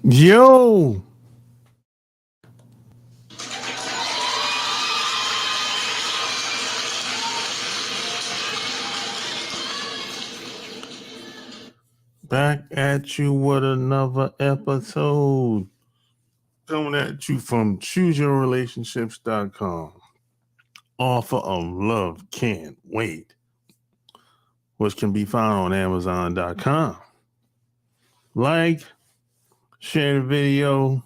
Yo, back at you with another episode. Coming at you from chooseyourrelationships.com. Offer of love can't wait, which can be found on amazon.com. Like, share the video,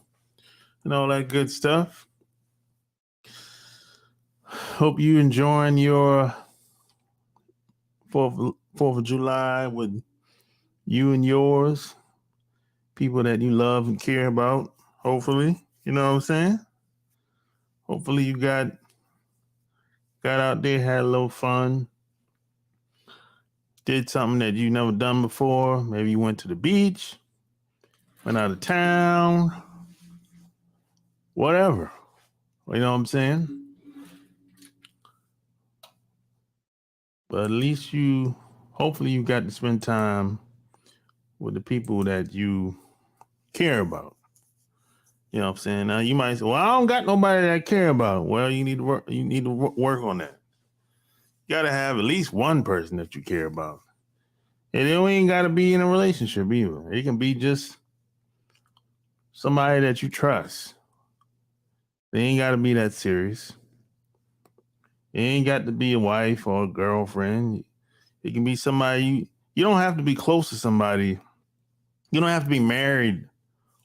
and all that good stuff. Hope you enjoying your 4th of July with you and yours, people that you love and care about, hopefully. You know what I'm saying? Hopefully you got out there, had a little fun, did something that you never done before. Maybe you went to the beach, went out of town, whatever. You know what I'm saying? But at least hopefully you got to spend time with the people that you care about. You know what I'm saying? Now you might say, "Well, I don't got nobody that I care about." Well, you need to work. You need to work on that. You got to have at least one person that you care about. And it ain't got to be in a relationship either. It can be just somebody that you trust. They ain't got to be that serious. It ain't got to be a wife or a girlfriend. It can be somebody you don't have to be close to somebody. You don't have to be married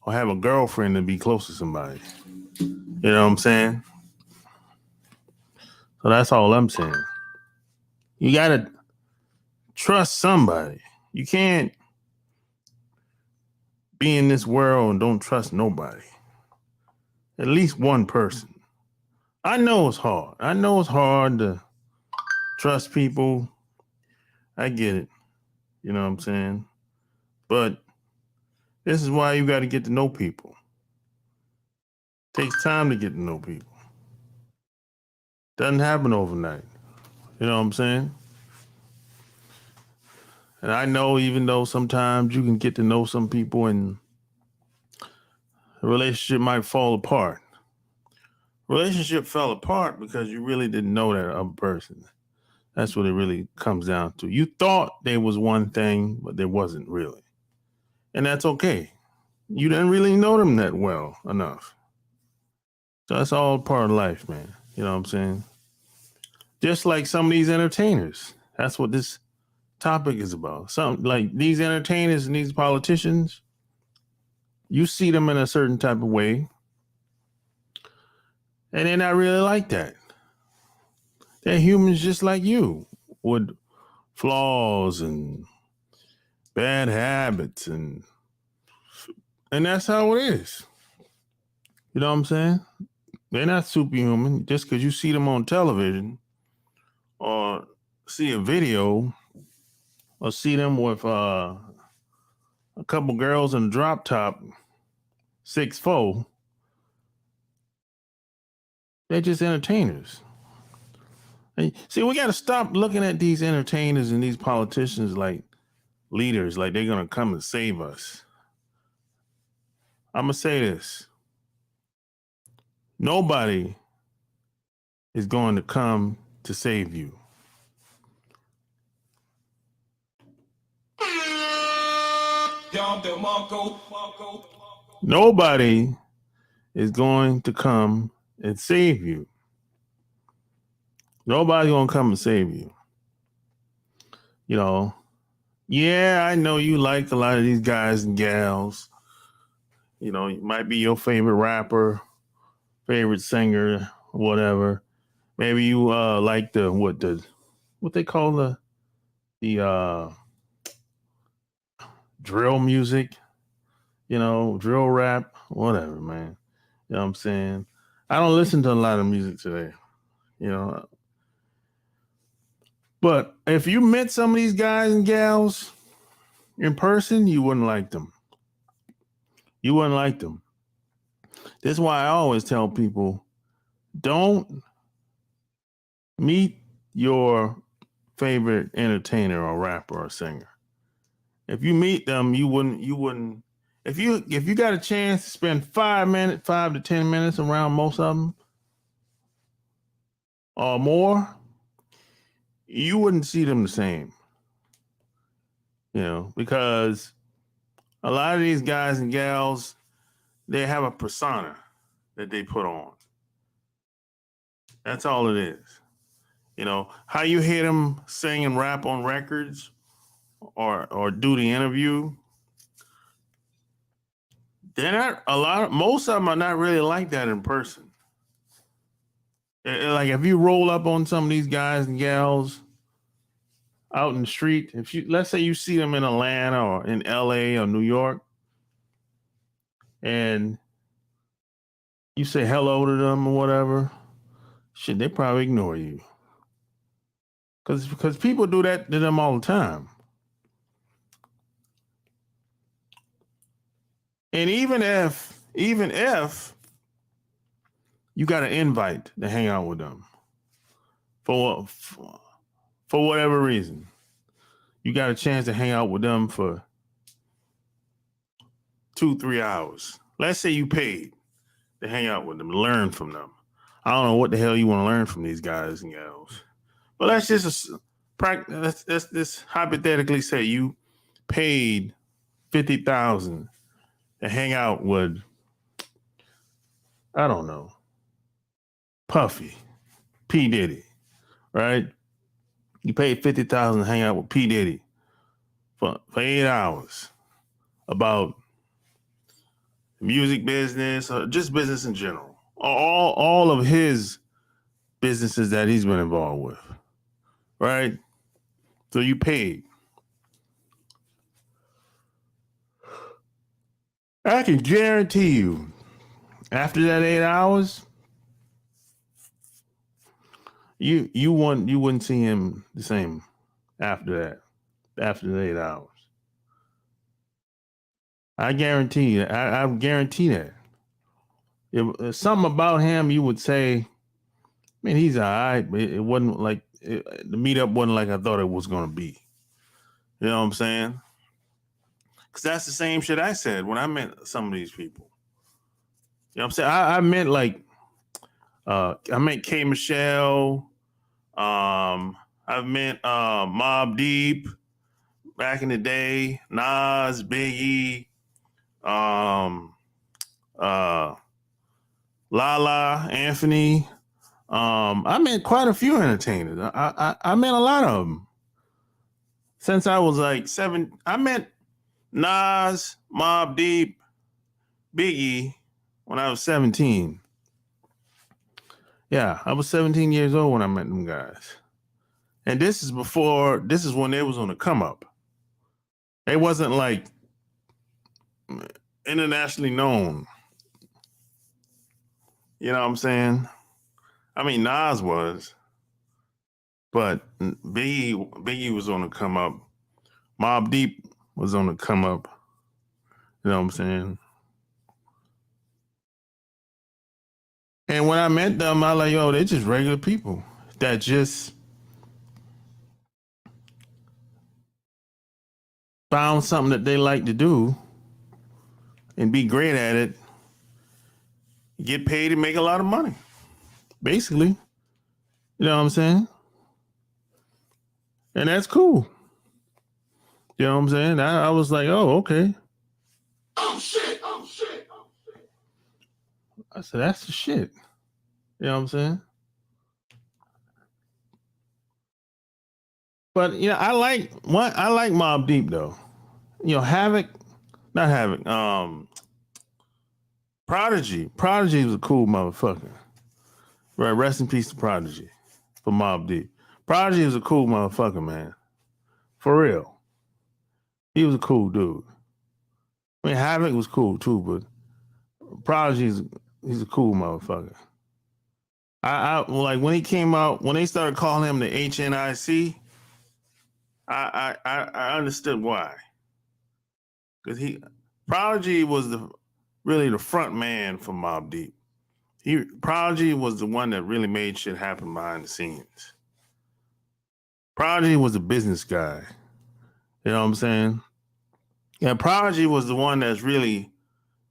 or have a girlfriend to be close to somebody. You know what I'm saying? So that's all I'm saying. You gotta trust somebody. You can't be in this world and don't trust nobody. At least one person. I know it's hard. I know it's hard to trust people. I get it. You know what I'm saying? But this is why you got to get to know people. It takes time to get to know people. Doesn't happen overnight. You know what I'm saying? And I know even though sometimes you can get to know some people and the relationship might fall apart. Relationship fell apart because you really didn't know that other person. That's what it really comes down to. You thought there was one thing, but there wasn't really. And that's okay. You didn't really know them that well enough. So that's all part of life, man. You know what I'm saying? Just like some of these entertainers. That's what this topic is about. Some like these entertainers and these politicians, you see them in a certain type of way, and they're not really like that. They're humans just like you, with flaws and bad habits, and that's how it is. You know what I'm saying? They're not superhuman. Just because you see them on television or see a video or see them with a couple girls in a drop top 6'4", they're just entertainers. And see, we got to stop looking at these entertainers and these politicians like leaders, like they're going to come and save us. I'm going to say this. Nobody is going to come to save you. Nobody is going to come and save you. Nobody's going to come and save you. You know, yeah, I know you like a lot of these guys and gals. You know, it might be your favorite rapper, favorite singer, whatever. Maybe you like what they call the drill music, drill rap, whatever, man. You know what I'm saying? I don't listen to a lot of music today, you know. But if you met some of these guys and gals in person, you wouldn't like them. You wouldn't like them. That's why I always tell people, don't meet your favorite entertainer or rapper or singer. If you meet them, you wouldn't if you got a chance to spend 5 to 10 minutes around most of them or more, you wouldn't see them the same. Because a lot of these guys and gals, they have a persona that they put on. That's all it is. How you hear them sing and rap on records or do the interview, they're not most of them are not really like that in person. Like if you roll up on some of these guys and gals out in the street, let's say you see them in Atlanta or in LA or New York, and you say hello to them or whatever, shit, they probably ignore you. Because people do that to them all the time. And even if you got an invite to hang out with them for whatever reason, you got a chance to hang out with them for 2-3 hours. Let's say you paid to hang out with them, learn from them. I don't know what the hell you want to learn from these guys and gals, but let's just hypothetically say you paid $50,000 to hang out with, I don't know, Puffy, P. Diddy, right? You paid $50,000 to hang out with P. Diddy for 8 hours about music business or just business in general. All of his businesses that he's been involved with, right? So you paid. I can guarantee you, after that 8 hours, you wouldn't see him the same after that. After the 8 hours, I guarantee you. I guarantee that. If something about him, you would say, "Man, he's all right," but it wasn't like the meetup wasn't like I thought it was going to be. You know what I'm saying? Because that's the same shit I said when I met some of these people. You know what I'm saying? I meant like I met K. Michelle. I've met Mobb Deep back in the day, Nas, Biggie, Lala, Anthony. I met quite a few entertainers. I met a lot of them since I was like 7. I met Nas, Mobb Deep, Biggie when I was 17. Yeah, I was 17 years old when I met them guys. And this is when they was on the come up. They wasn't like internationally known. You know what I'm saying? I mean, Nas was, but Biggie was on the come up. Mobb Deep was on the come up. You know what I'm saying? And when I met them, I was like, yo, they're just regular people that just found something that they like to do and be great at it, get paid and make a lot of money. Basically. You know what I'm saying? And that's cool. You know what I'm saying? I was like, oh, okay. Oh shit. I said, that's the shit. You know what I'm saying? But I like Mobb Deep though. Havoc, not Havoc. Prodigy. Prodigy was a cool motherfucker. Right, rest in peace to Prodigy for Mobb Deep. Prodigy was a cool motherfucker, man. For real. He was a cool dude. I mean, Havoc was cool too, but Prodigy's he's a cool motherfucker. I like when he came out, when they started calling him the HNIC, I understood why. Because Prodigy was really the front man for Mobb Deep. Prodigy was the one that really made shit happen behind the scenes. Prodigy was a business guy. You know what I'm saying? Yeah, Prodigy was the one that's really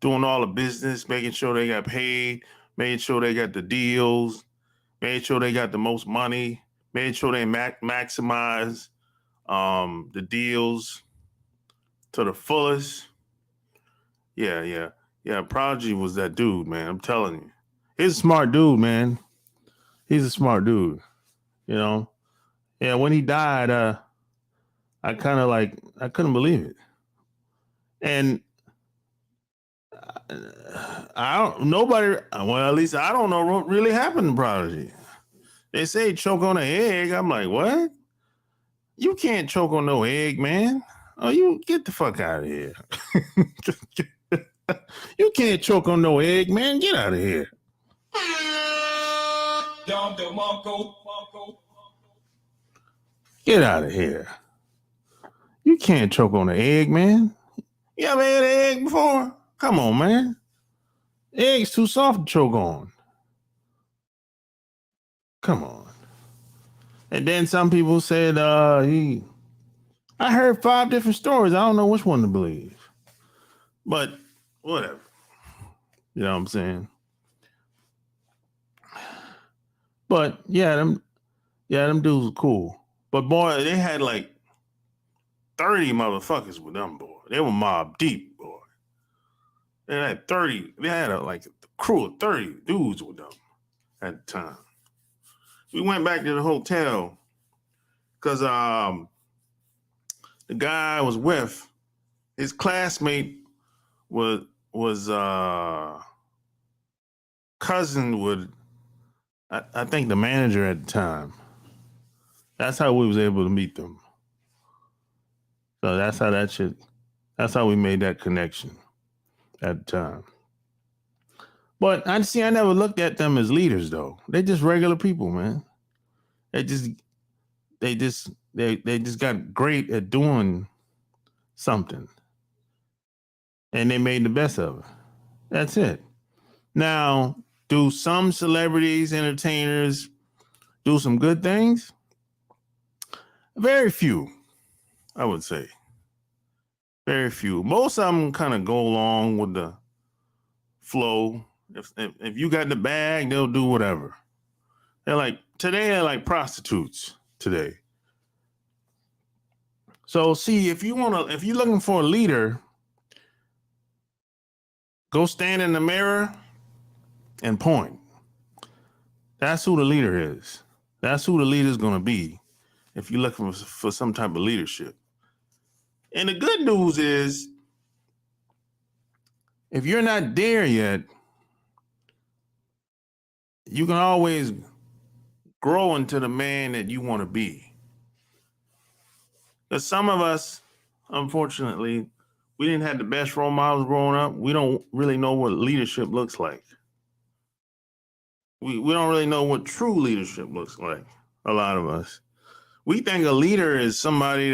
doing all the business, making sure they got paid, making sure they got the deals, made sure they got the most money, made sure they maximize the deals to the fullest. Yeah, yeah, yeah. Prodigy was that dude, man. I'm telling you, he's a smart dude, man. He's a smart dude. You know. Yeah, when he died, I kind of like I couldn't believe it, and I don't nobody. Well, at least I don't know what really happened to Prodigy. They say choke on an egg. I'm like, what? You can't choke on no egg, man. Oh, you get the fuck out of here. You can't choke on no egg, man. Get out of here. Get out of here. You can't choke on an egg, man. You ever had an egg before? Come on, man. Egg's too soft to choke on. Come on. And then some people said I heard 5 different stories. I don't know which one to believe. But whatever. You know what I'm saying? But them dudes were cool. But boy, they had like 30 motherfuckers with them, boy. They were mob deep, boy. They had 30. They had a crew of 30 dudes with them at the time. We went back to the hotel because the guy I was with, his classmate was cousin with I think the manager at the time. That's how we was able to meet them. So that's how we made that connection at the time. But I never looked at them as leaders though. They're just regular people, man. They just they just got great at doing something. And they made the best of it. That's it. Now, do some celebrities, entertainers do some good things? Very few, I would say. Very few. Most of them kind of go along with the flow. If you got the bag, they'll do whatever. They're like prostitutes today. So see, if you're looking for a leader, go stand in the mirror and point. That's who the leader is. That's who the leader's gonna be if you're looking for some type of leadership. And the good news is, if you're not there yet, you can always grow into the man that you want to be. Because some of us, unfortunately, we didn't have the best role models growing up. We don't really know what leadership looks like. We don't really know what true leadership looks like, a lot of us. We think a leader is somebody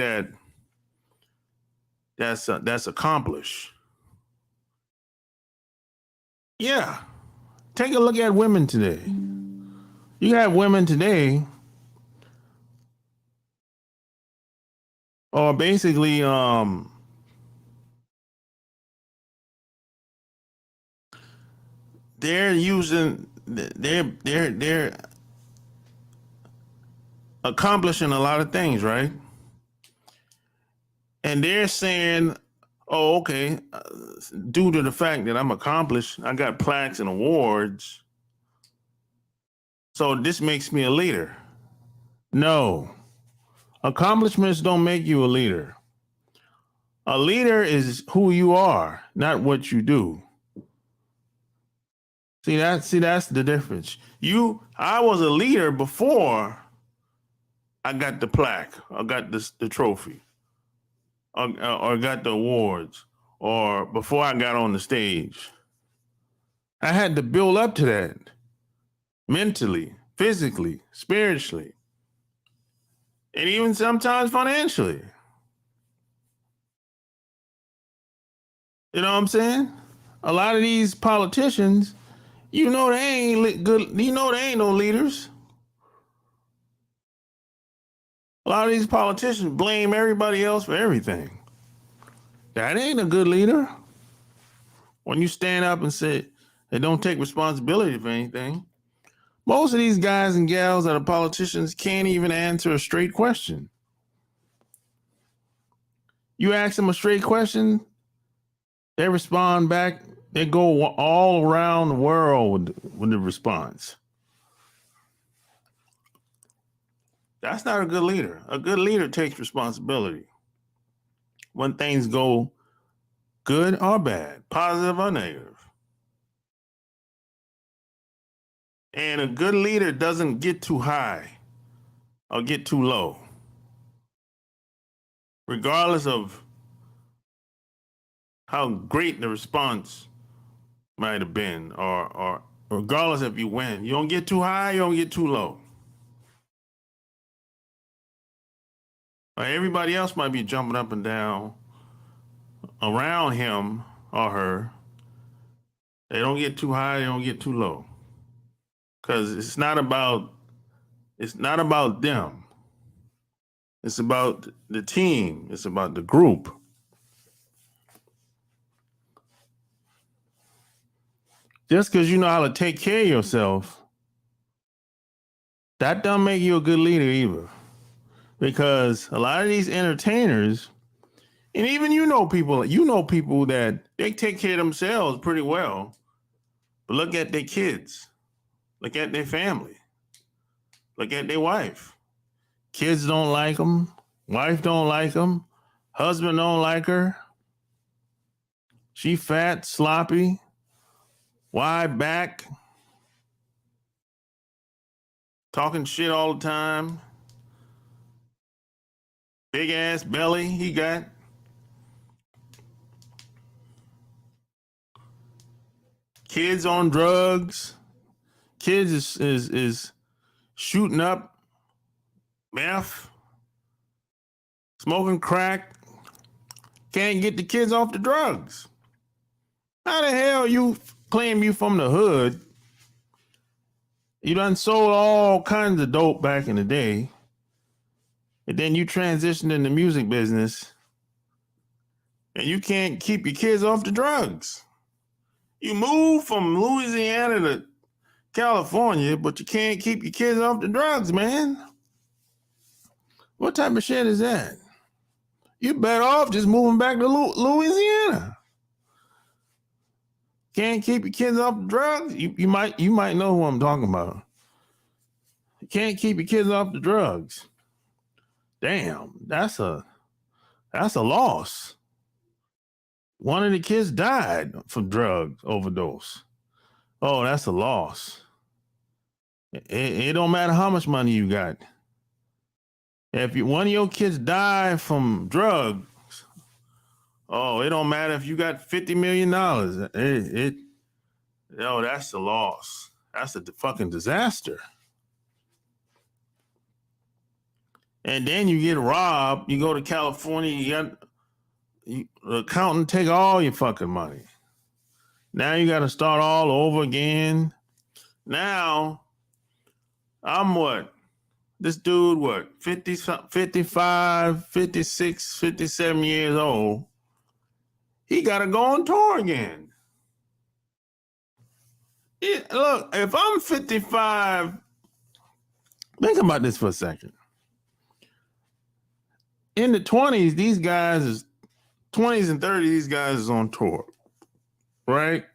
that's accomplished. Yeah. Take a look at women today. You have women today or basically they're using they're accomplishing a lot of things, right? And they're saying, oh, okay, due to the fact that I'm accomplished, I got plaques and awards, so this makes me a leader. No, accomplishments don't make you a leader. A leader is who you are, not what you do. That's the difference. I was a leader before I got the plaque, I got the trophy, or got the awards, or before I got on the stage. I had to build up to that mentally, physically, spiritually, and even sometimes financially. You know what I'm saying? A lot of these politicians, they ain't good. They ain't no leaders. A lot of these politicians blame everybody else for everything. That ain't a good leader. When you stand up and say they don't take responsibility for anything. Most of these guys and gals that are politicians can't even answer a straight question. You ask them a straight question, they respond back. They go all around the world with the response. That's not a good leader. A good leader takes responsibility when things go good or bad, positive or negative. And a good leader doesn't get too high or get too low, regardless of how great the response might have been, or regardless if you win. You don't get too high, you don't get too low. Everybody else might be jumping up and down around him or her. They don't get too high, they don't get too low. Because it's not about them. It's about the team. It's about the group. Just because you know how to take care of yourself, that doesn't make you a good leader either. Because a lot of these entertainers, and even you know people that they take care of themselves pretty well, but look at their kids, look at their family, look at their wife. Kids don't like them, wife don't like them, husband don't like her. She fat, sloppy, wide back, talking shit all the time. Big ass belly he got. Kids on drugs. Kids is shooting up meth, smoking crack. Can't get the kids off the drugs. How the hell you claim you from the hood? You done sold all kinds of dope back in the day. And then you transitioned in the music business. And you can't keep your kids off the drugs. You moved from Louisiana to California, but you can't keep your kids off the drugs, man. What type of shit is that? You better off just moving back to Louisiana. Can't keep your kids off the drugs? You might know who I'm talking about. You can't keep your kids off the drugs. Damn, that's a loss. One of the kids died from drug overdose. Oh, that's a loss. It don't matter how much money you got. If one of your kids die from drugs, oh, it don't matter if you got $50 million. That's a loss. That's a fucking disaster. And then you get robbed. You go to California. The accountant take all your fucking money. Now you got to start all over again. Now I'm what? This dude, what? 50, 55, 56, 57 years old. He got to go on tour again. Look, if I'm 55, think about this for a second. In the 20s, these guys 20s and 30s, these guys is on tour, right?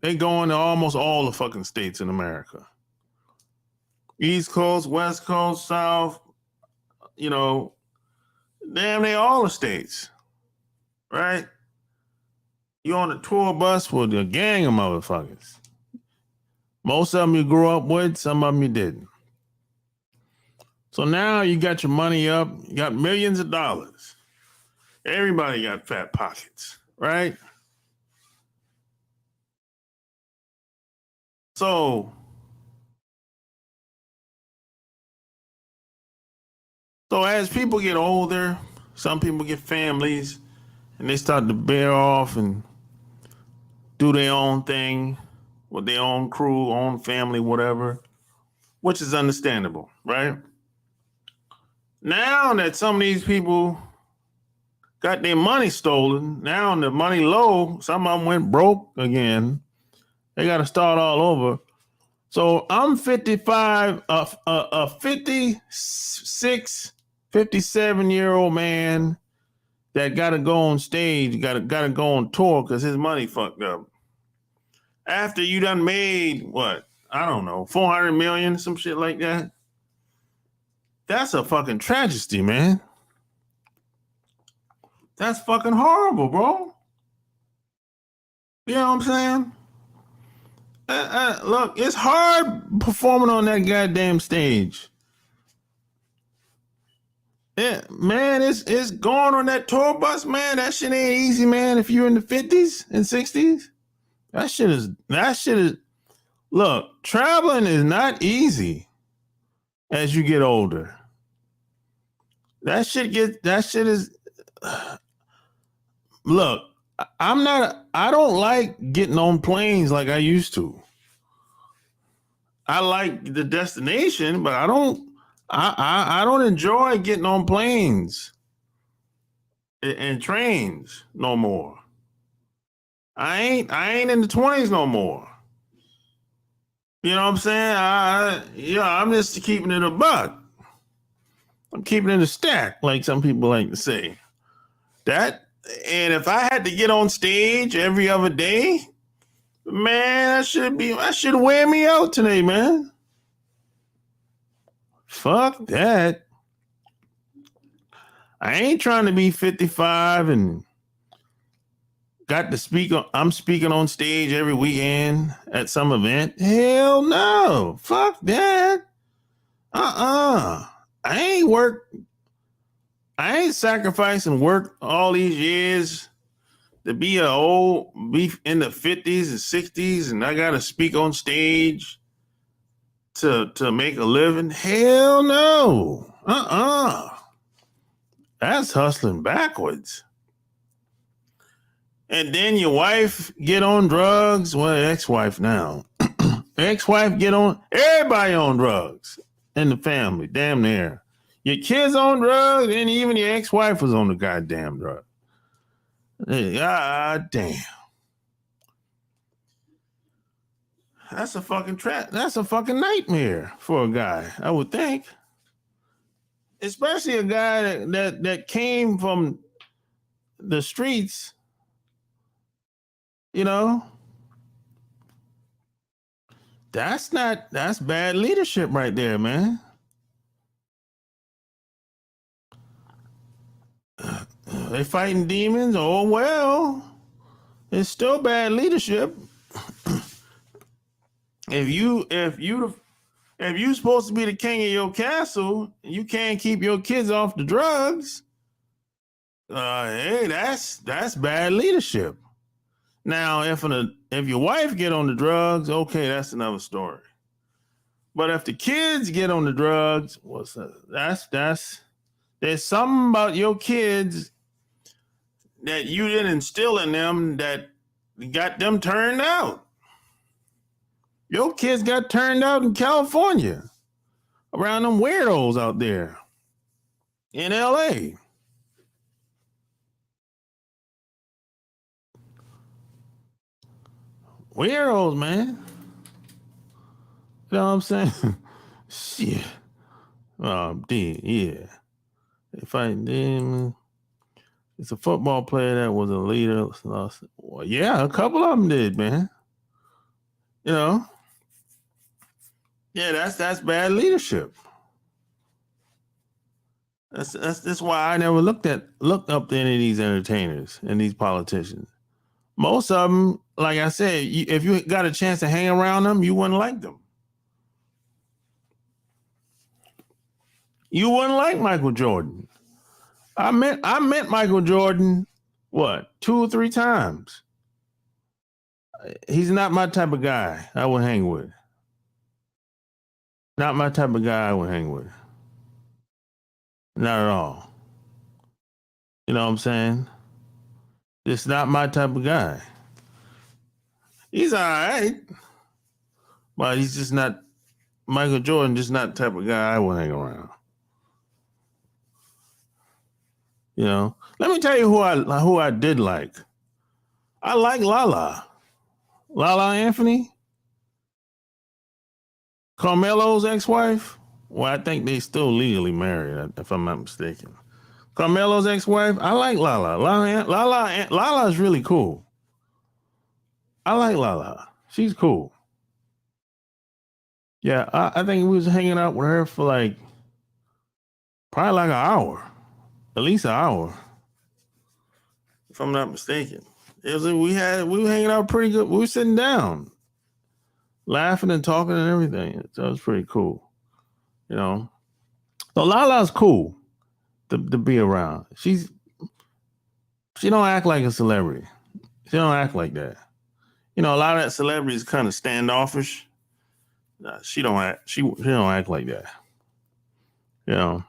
They go into almost all the fucking states in America. East Coast, West Coast, South, damn near all the states, right? You on a tour bus with a gang of motherfuckers. Most of them you grew up with, some of them you didn't. So now you got your money up, you got millions of dollars. Everybody got fat pockets, right? So as people get older, some people get families and they start to bear off and do their own thing with their own crew, own family, whatever, which is understandable, right? Now that some of these people got their money stolen. Now the money low. Some of them went broke again. They got to start all over. So I'm 55, a 56, 57-year-old man that got to go on stage, got to go on tour because his money fucked up. After you done made what? I don't know, 400 million, some shit like that. That's a fucking tragedy, man. That's fucking horrible, bro. You know what I'm saying? Look, it's hard performing on that goddamn stage. Yeah, man, it's going on that tour bus, man. That shit ain't easy, man. If you're in the 50s and 60s, that shit is. Look, traveling is not easy as you get older. That shit is. Look, I don't like getting on planes like I used to. I like the destination, but I don't enjoy getting on planes and trains no more. I ain't in the 20s no more. You know what I'm saying? I'm just keeping it a buck. I'm keeping it a stack, like some people like to say. And if I had to get on stage every other day, man, that should wear me out today, man. Fuck that. I ain't trying to be 55 and got to speak. I'm speaking on stage every weekend at some event. Hell no. Fuck that. I ain't sacrificing work all these years to be in the 50s and 60s, and I gotta speak on stage to make a living. Hell no. That's hustling backwards. And then your wife get on drugs. Well, ex-wife now. Ex-wife get on, everybody on drugs in the family, damn near. Your kids on drugs, and even your ex-wife was on the goddamn drug. God damn. That's a fucking nightmare for a guy, I would think. Especially a guy that came from the streets, you know. That's bad leadership right there, man. They fighting demons. Oh well, it's still bad leadership. If you supposed to be the king of your castle, you can't keep your kids off the drugs. Hey, that's bad leadership. Now, if your wife get on the drugs, okay, that's another story. But if the kids get on the drugs, there's something about your kids that you didn't instill in them that got them turned out. Your kids got turned out in California around them weirdos out there in LA. Weirdos, man. You know what I'm saying? Shit. Yeah. They fighting them. It's a football player that was a leader. Well, yeah, a couple of them did, man. You know. Yeah, that's bad leadership. That's why I never looked up to any of these entertainers and these politicians. Most of them, like I said, if you got a chance to hang around them, you wouldn't like them. You wouldn't like Michael Jordan. I met Michael Jordan, 2 or 3 times. He's not my type of guy I would hang with. Not my type of guy I would hang with. Not at all. You know what I'm saying? It's not my type of guy. He's all right, but he's just not, Michael Jordan, just not the type of guy I would hang around. You know, let me tell you who I did like. I like Lala Anthony, Carmelo's ex-wife. Well, I think they still legally married, if I'm not mistaken. Carmelo's ex-wife. I like Lala. Lala is really cool. I like Lala. She's cool. Yeah, I think we was hanging out with her for like probably like an hour, at least an hour, if I'm not mistaken. It was we were hanging out pretty good. We were sitting down, laughing and talking and everything. So it was pretty cool, you know. So Lala's cool to be around. She don't act like a celebrity. She don't act like that. You know, a lot of that celebrity is kind of standoffish. Nah, she don't act like that. You know.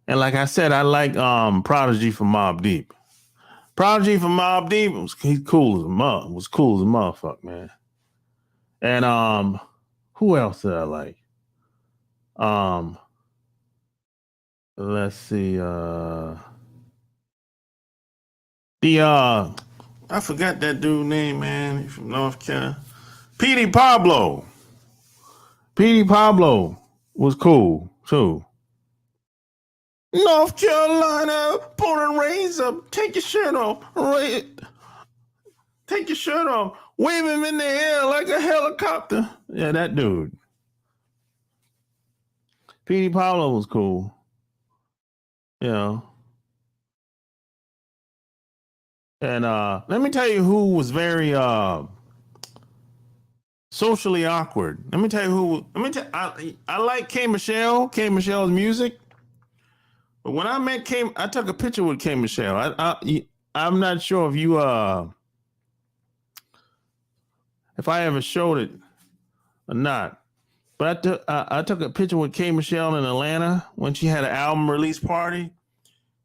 And like I said, I like Prodigy from Mobb Deep. Prodigy from Mobb Deep he's cool as a motherfucker, man. And who else did I like? Um let's see, the I forgot that dude name, man. He's from North Carolina. Petey Pablo. Petey Pablo was cool too. North Carolina, born and raised up. Take your shirt off. Take your shirt off. Wave him in the air like a helicopter. Yeah, that dude. Petey Pablo was cool. You know. And let me tell you who was very socially awkward. Let me tell you who. I like K Michelle. K Michelle's music. But when I met K, I took a picture with K Michelle. I'm not sure if I ever showed it or not. But I took a picture with K Michelle in Atlanta when she had an album release party,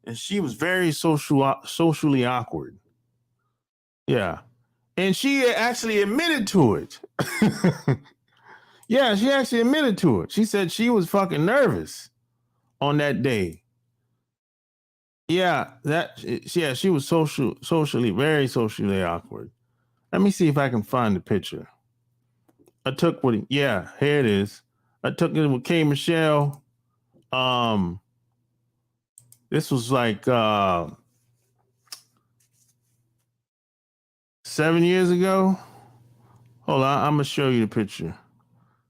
and she was very socially awkward. Yeah, and she actually admitted to it. Yeah, she actually admitted to it. She said she was fucking nervous on that day. Yeah, she was socially very socially awkward. Let me see if I can find the picture. I took with yeah, here it is. I took it with K Michelle. Um, this was like 7 years ago. Hold on, I'm gonna show you the picture.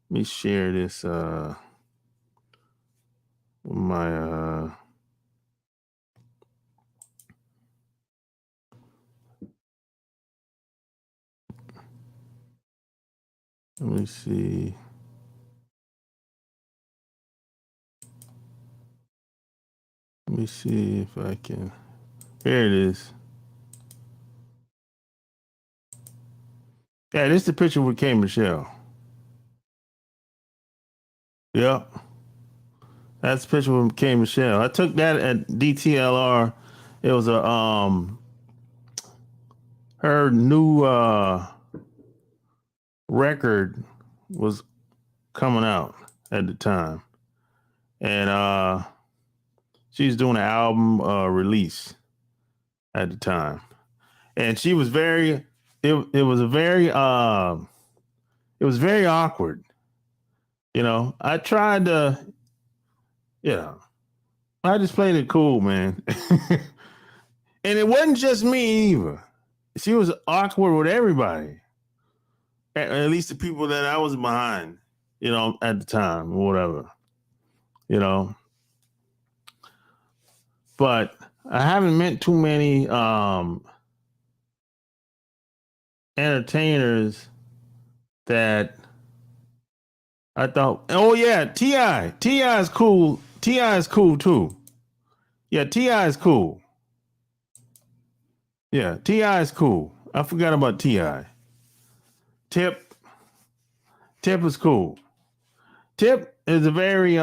Let me share this with my let me see. Let me see if I can. Here it is. Yeah, this is the picture with K Michelle. Yep. That's a picture with K Michelle. I took that at DTLR. It was a her new record was coming out at the time. And she's doing an album release at the time. And she was very it was a very it was very awkward. You know, I tried to, yeah, I just played it cool, man. And it wasn't just me either. She was awkward with everybody, at least the people that I was behind, you know, at the time or whatever, you know. But I haven't met too many entertainers that I thought, oh yeah, Ti is cool. Ti is cool too. Yeah, Ti is cool. Yeah, Ti is cool. I forgot about Ti. Tip, Tip is cool. Tip is a very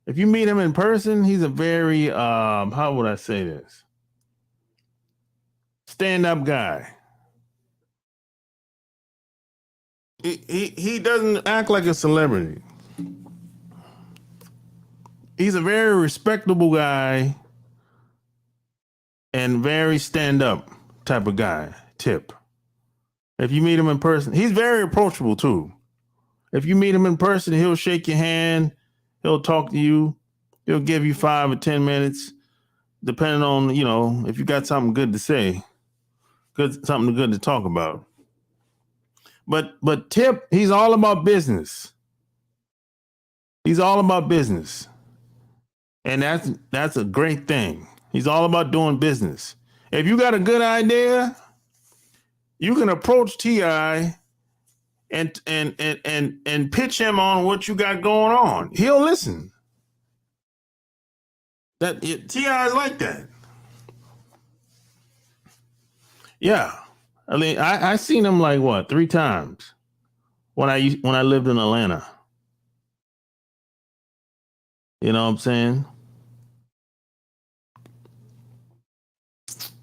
if you meet him in person, he's a very how would I say this? Stand up guy. He doesn't act like a celebrity. he's a very respectable guy and very stand-up type of guy. Tip. If you meet him in person, he's very approachable too. If you meet him in person, he'll shake your hand, he'll talk to you, he'll give you 5 or 10 minutes, depending on, if you got something good to say, something good to talk about. But Tip, he's all about business. He's all about business. And that's a great thing. He's all about doing business. If you got a good idea, you can approach T.I. and pitch him on what you got going on. He'll listen. T.I. is like that. Yeah. I mean, I seen him like 3 times when I lived in Atlanta. You know what I'm saying?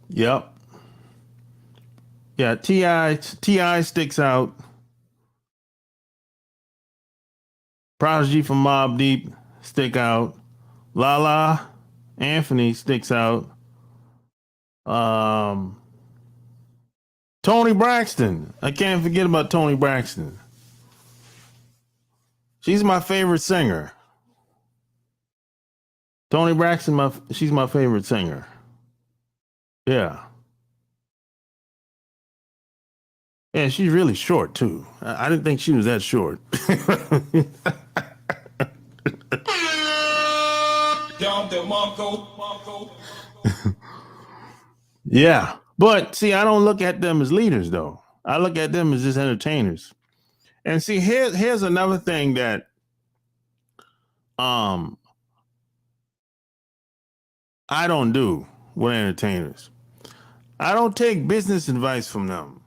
Yep. Yeah, T.I. sticks out. Prodigy from Mobb Deep stick out. Lala Anthony sticks out. Toni Braxton. I can't forget about Toni Braxton. She's my favorite singer. Toni Braxton, she's my favorite singer. Yeah. And she's really short too. I didn't think she was that short. Yeah. But see, I don't look at them as leaders though. I look at them as just entertainers. And see, here's another thing that I don't do with entertainers. I don't take business advice from them.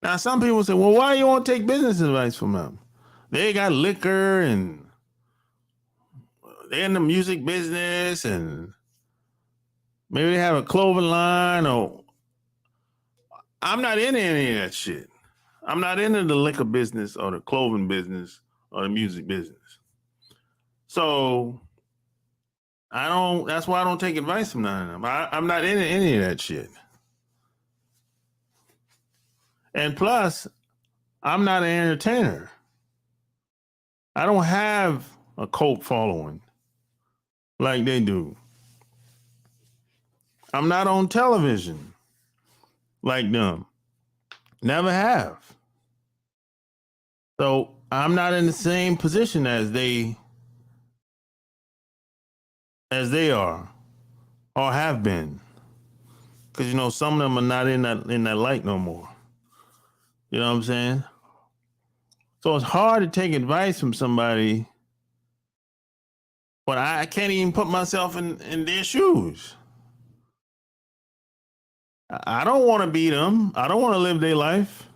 Now, some people say, well, why you won't take business advice from them? They got liquor and they're in the music business and maybe they have a clothing line or I'm not into any of that shit. I'm not into the liquor business or the clothing business or the music business. So that's why I don't take advice from none of them. I'm not into any of that shit. And plus, I'm not an entertainer. I don't have a cult following like they do. I'm not on television like them. Never have. So I'm not in the same position as they are or have been. Because some of them are not in that light no more. You know what I'm saying? So it's hard to take advice from somebody, but I can't even put myself in their shoes. I don't want to be them. I don't want to live their life.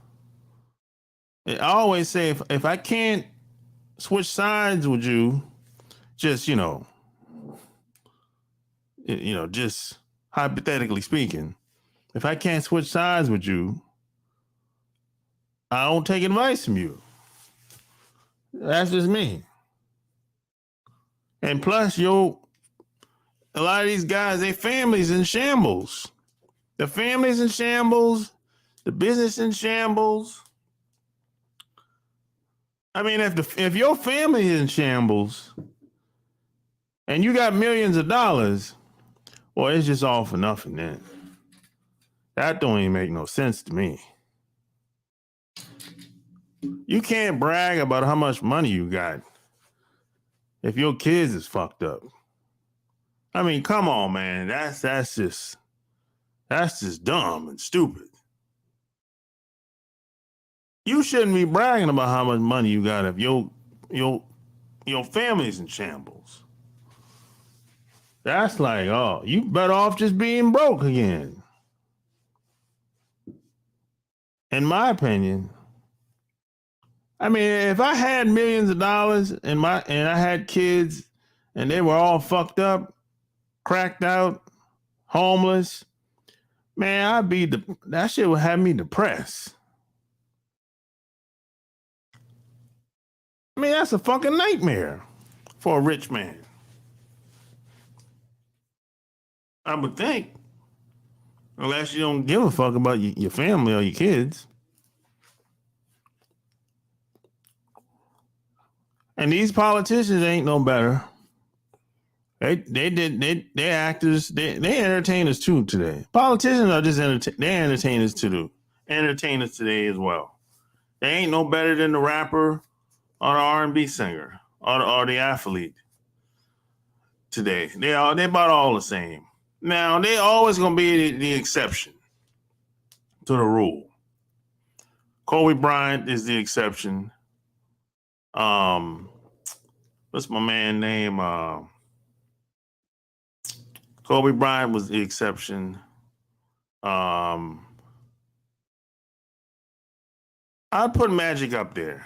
I always say if I can't switch sides with you, just just hypothetically speaking, if I can't switch sides with you, I don't take advice from you. That's just me. And plus, a lot of these guys, their families in shambles. The family's in shambles. The business in shambles. I mean, if your family is in shambles and you got millions of dollars, well, it's just all for nothing then. That don't even make no sense to me. You can't brag about how much money you got if your kids is fucked up. I mean, come on, man. That's just dumb and stupid. You shouldn't be bragging about how much money you got if your family's in shambles. That's like, oh, you better off just being broke again. In my opinion. I mean, if I had millions of dollars and I had kids and they were all fucked up, cracked out, homeless, man, that shit would have me depressed. I mean, that's a fucking nightmare. for a rich man. I would think, unless you don't give a fuck about your family or your kids. And these politicians ain't no better. They actors, they entertainers too today. Politicians are just they're entertainers too. Entertainers today as well. They ain't no better than the rapper or the R&B singer or the athlete today. They about all the same. Now they always gonna be the exception to the rule. Kobe Bryant is the exception. What's my man name? Kobe Bryant was the exception. I'd put Magic up there.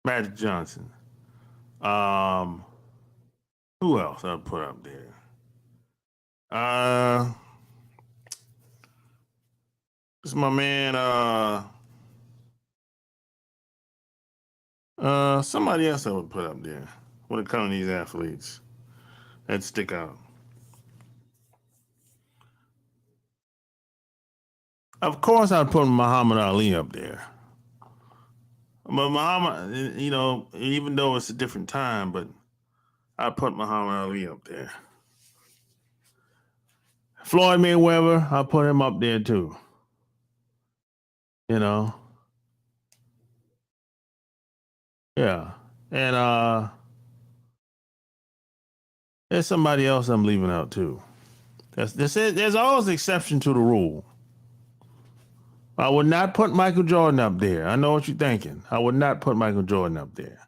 Magic Johnson. Who else I'd put up there? This is my man. Somebody else I would put up there when it comes to these athletes that stick out. Of course, I'd put Muhammad Ali up there. But Muhammad, even though it's a different time, but I'd put Muhammad Ali up there. Floyd Mayweather, I'll put him up there too. Yeah. And there's somebody else I'm leaving out too. There's always an exception to the rule. I would not put Michael Jordan up there. I know what you're thinking. I would not put Michael Jordan up there.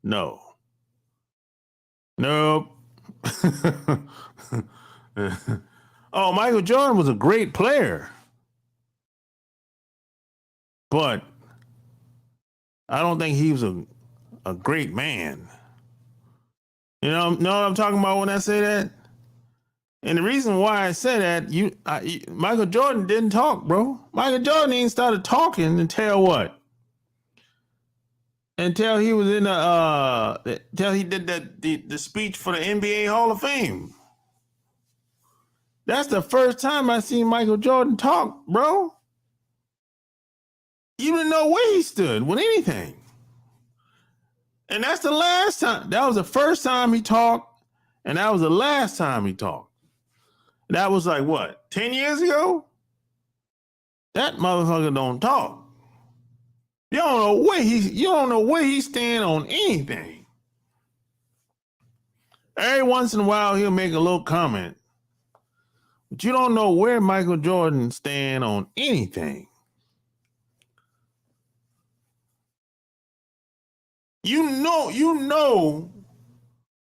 No. Nope. Oh, Michael Jordan was a great player. But I don't think he was a great man. Know what I'm talking about when I say that? And the reason why I say that, Michael Jordan didn't talk, bro. Michael Jordan ain't started talking until what? Until he was until he did the speech for the NBA Hall of Fame. That's the first time I seen Michael Jordan talk, bro. You didn't know where he stood with anything. And that's the last time. That was the first time he talked, and that was the last time he talked. That was like what, 10 years ago? That motherfucker don't talk. You don't know where he stand on anything. Every once in a while he'll make a little comment. But you don't know where Michael Jordan stand on anything. You know,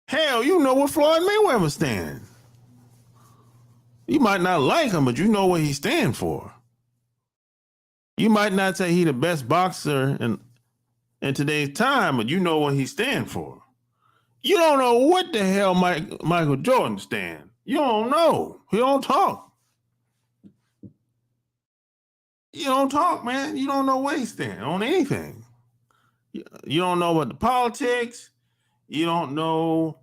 hell, you know where Floyd Mayweather stand. You might not like him, but you know what he stand for. You might not say he the best boxer in today's time, but you know what he stand for. You don't know what the hell Michael Jordan stand. You don't know. He don't talk. You don't talk, man. You don't know where he stand on anything. You don't know about the politics. You don't know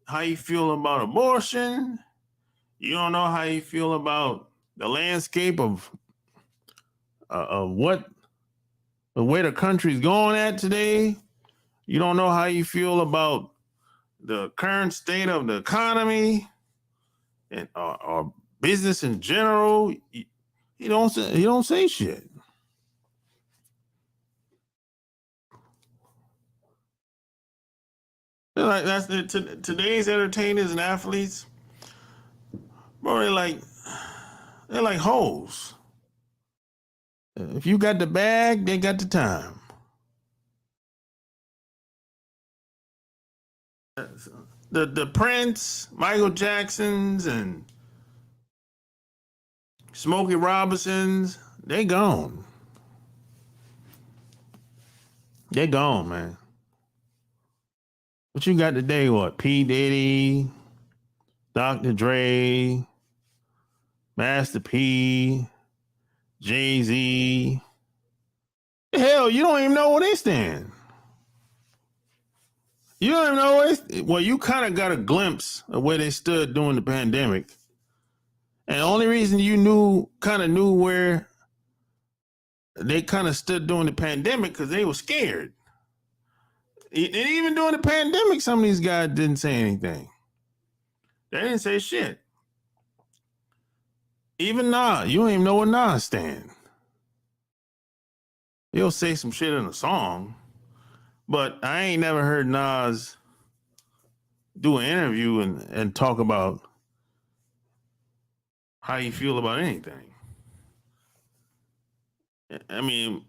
how you feel about abortion. You don't know how you feel about the landscape of where the country's going at today. You don't know how you feel about the current state of the economy and or business in general. You don't say shit. Like that's today's entertainers and athletes, bro. They're like hoes. If you got the bag, they got the time. The Prince, Michael Jacksons, and Smokey Robinsons, they gone. They gone, man. What you got today? What? P. Diddy, Dr. Dre, Master P, Jay-Z. Hell, you don't even know where they stand. You don't even know it. Well, you kind of got a glimpse of where they stood during the pandemic. And the only reason you knew where they kind of stood during the pandemic because they were scared. And even during the pandemic, some of these guys didn't say anything. They didn't say shit. Even Nas, you don't even know where Nas stand. He'll say some shit in a song, but I ain't never heard Nas do an interview and talk about how you feel about anything. I mean,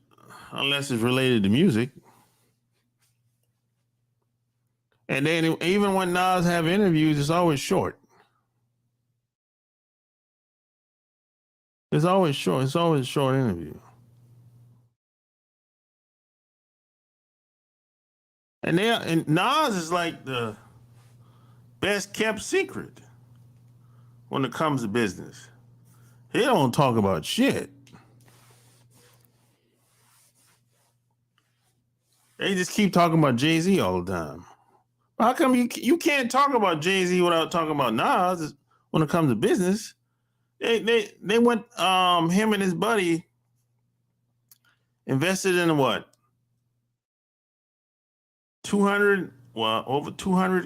unless it's related to music. And then even when Nas have interviews, it's always short. It's always short. It's always a short interview. And Nas is like the best kept secret when it comes to business. He don't talk about shit. They just keep talking about Jay-Z all the time. How come you can't talk about Jay-Z without talking about Nas when it comes to business? They went him and his buddy invested in what? 200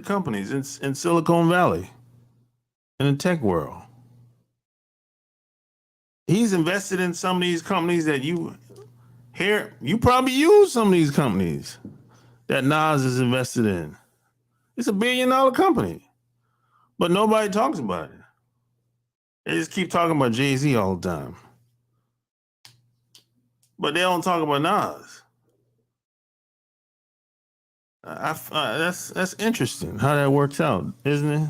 companies in Silicon Valley in the tech world. He's invested in some of these companies that you probably use some of these companies that Nas is invested in. It's $1 billion company, but nobody talks about it. They just keep talking about Jay-Z all the time, but they don't talk about Nas. That's interesting how that works out, isn't it?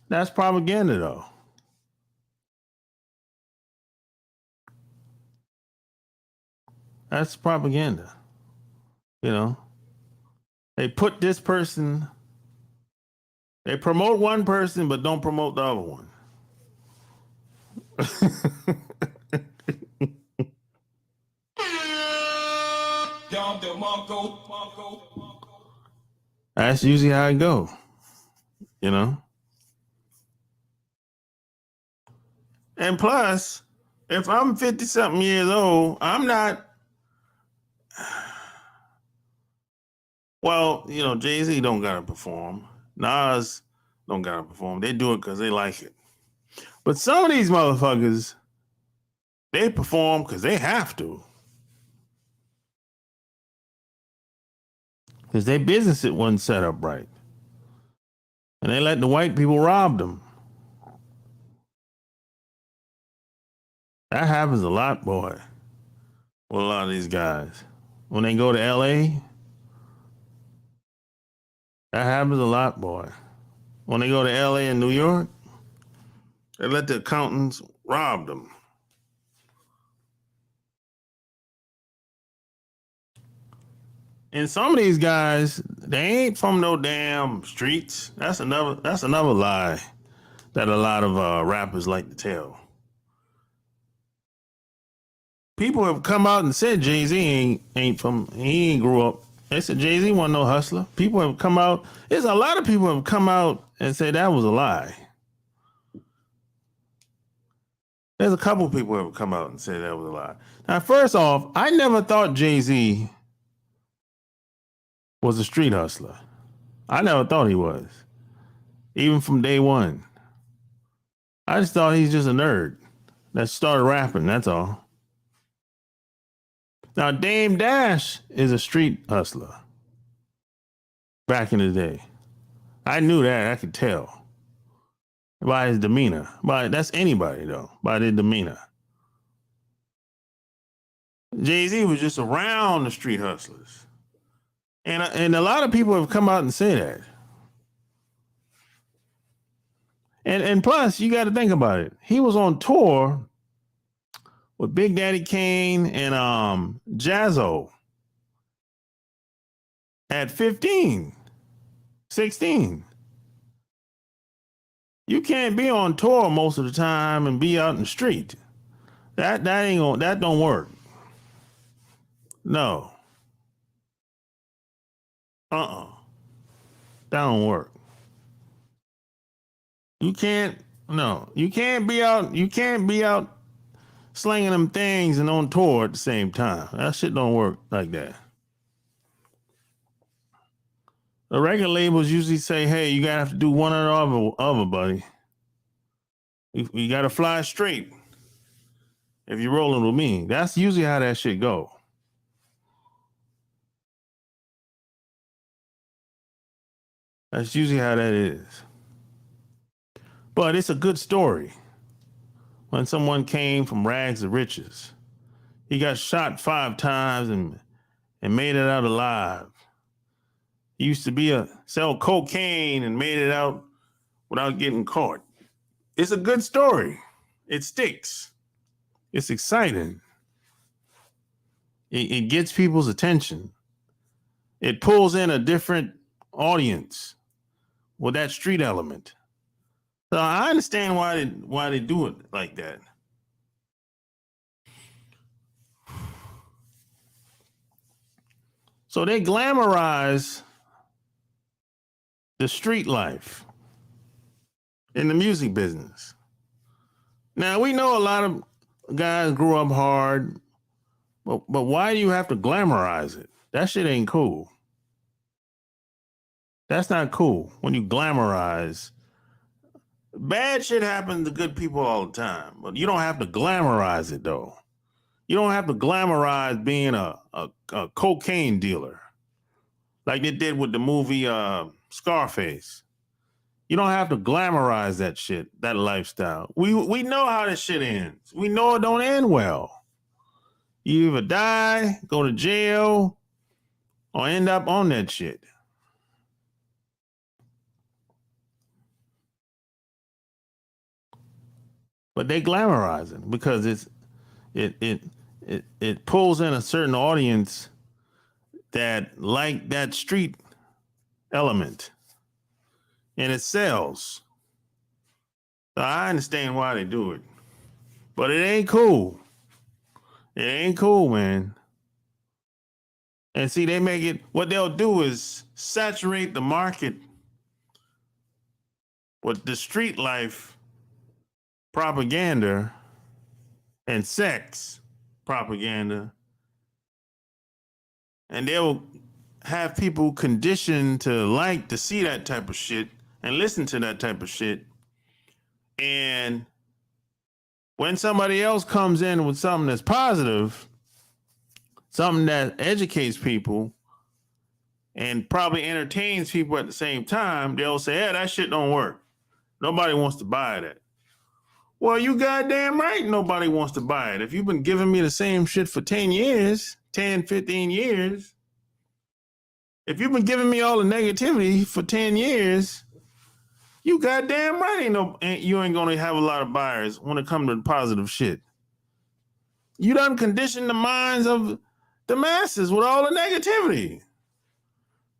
That's propaganda, though. That's propaganda. You know, they put this person, they promote one person, but don't promote the other one. That's usually how it go, you know. And plus, if I'm 50 something years old, I'm not. Well, you know, Jay-Z don't gotta perform. Nas don't gotta perform. They do it because they like it. But some of these motherfuckers, they perform because they have to. Because their business it wasn't set up right. And they let the white people rob them. That happens a lot, boy, with a lot of these guys. When they go to LA, that happens a lot, boy. When they go to LA and New York, they let the accountants rob them. And some of these guys, they ain't from no damn streets. That's another lie that a lot of rappers like to tell. People have come out and said Jay-Z he ain't grew up. They said Jay-Z wasn't no hustler. People have come out. There's a lot of people have come out and said that was a lie. There's a couple of people who have come out and said that was a lie. Now, first off, I never thought Jay-Z was a street hustler. I never thought he was, even from day one. I just thought he's just a nerd that started rapping, that's all. Now, Dame Dash is a street hustler back in the day. I knew that. I could tell by his demeanor. That's anybody, though, by their demeanor. Jay-Z was just around the street hustlers. And a lot of people have come out and said that. And plus, you got to think about it. He was on tour with Big Daddy Kane and Jazzo at 15, 16. You can't be on tour most of the time and be out in the street. That don't work. No. That don't work. You can't. No, you can't be out. You can't be out slinging them things and on tour at the same time. That shit don't work like that. The record labels usually say, "Hey, you gotta have to do one or the other, buddy. You gotta fly straight if you're rolling with me." That's usually how that shit go. That's usually how that is. But it's a good story. When someone came from rags to riches, he got shot 5 times and made it out alive. He used to be sell cocaine and made it out without getting caught. It's a good story. It sticks. It's exciting. It gets people's attention. It pulls in a different audience with that street element. So I understand why they do it like that. So they glamorize the street life in the music business. Now we know a lot of guys grew up hard, but why do you have to glamorize it? That shit ain't cool. That's not cool when you glamorize. Bad shit happens to good people all the time, but you don't have to glamorize it though. You don't have to glamorize being a cocaine dealer like they did with the movie Scarface. You don't have to glamorize that shit, that lifestyle. We know how this shit ends. We know it don't end well. You either die, go to jail, or end up on that shit. But they glamorize it because it pulls in a certain audience that like that street element, and it sells. So I understand why they do it, but it ain't cool. It ain't cool, man. And see, they make it. What they'll do is saturate the market with the street life propaganda and sex propaganda, and they'll have people conditioned to see that type of shit and listen to that type of shit. And when somebody else comes in with something that's positive, something that educates people and probably entertains people at the same time, they'll say, "Yeah, that shit don't work. Nobody wants to buy that." Well, you goddamn right nobody wants to buy it. If you've been giving me the same shit for 10 years, 10, 15 years, if you've been giving me all the negativity for 10 years, you goddamn right you ain't gonna have a lot of buyers when it comes to the positive shit. You done conditioned the minds of the masses with all the negativity.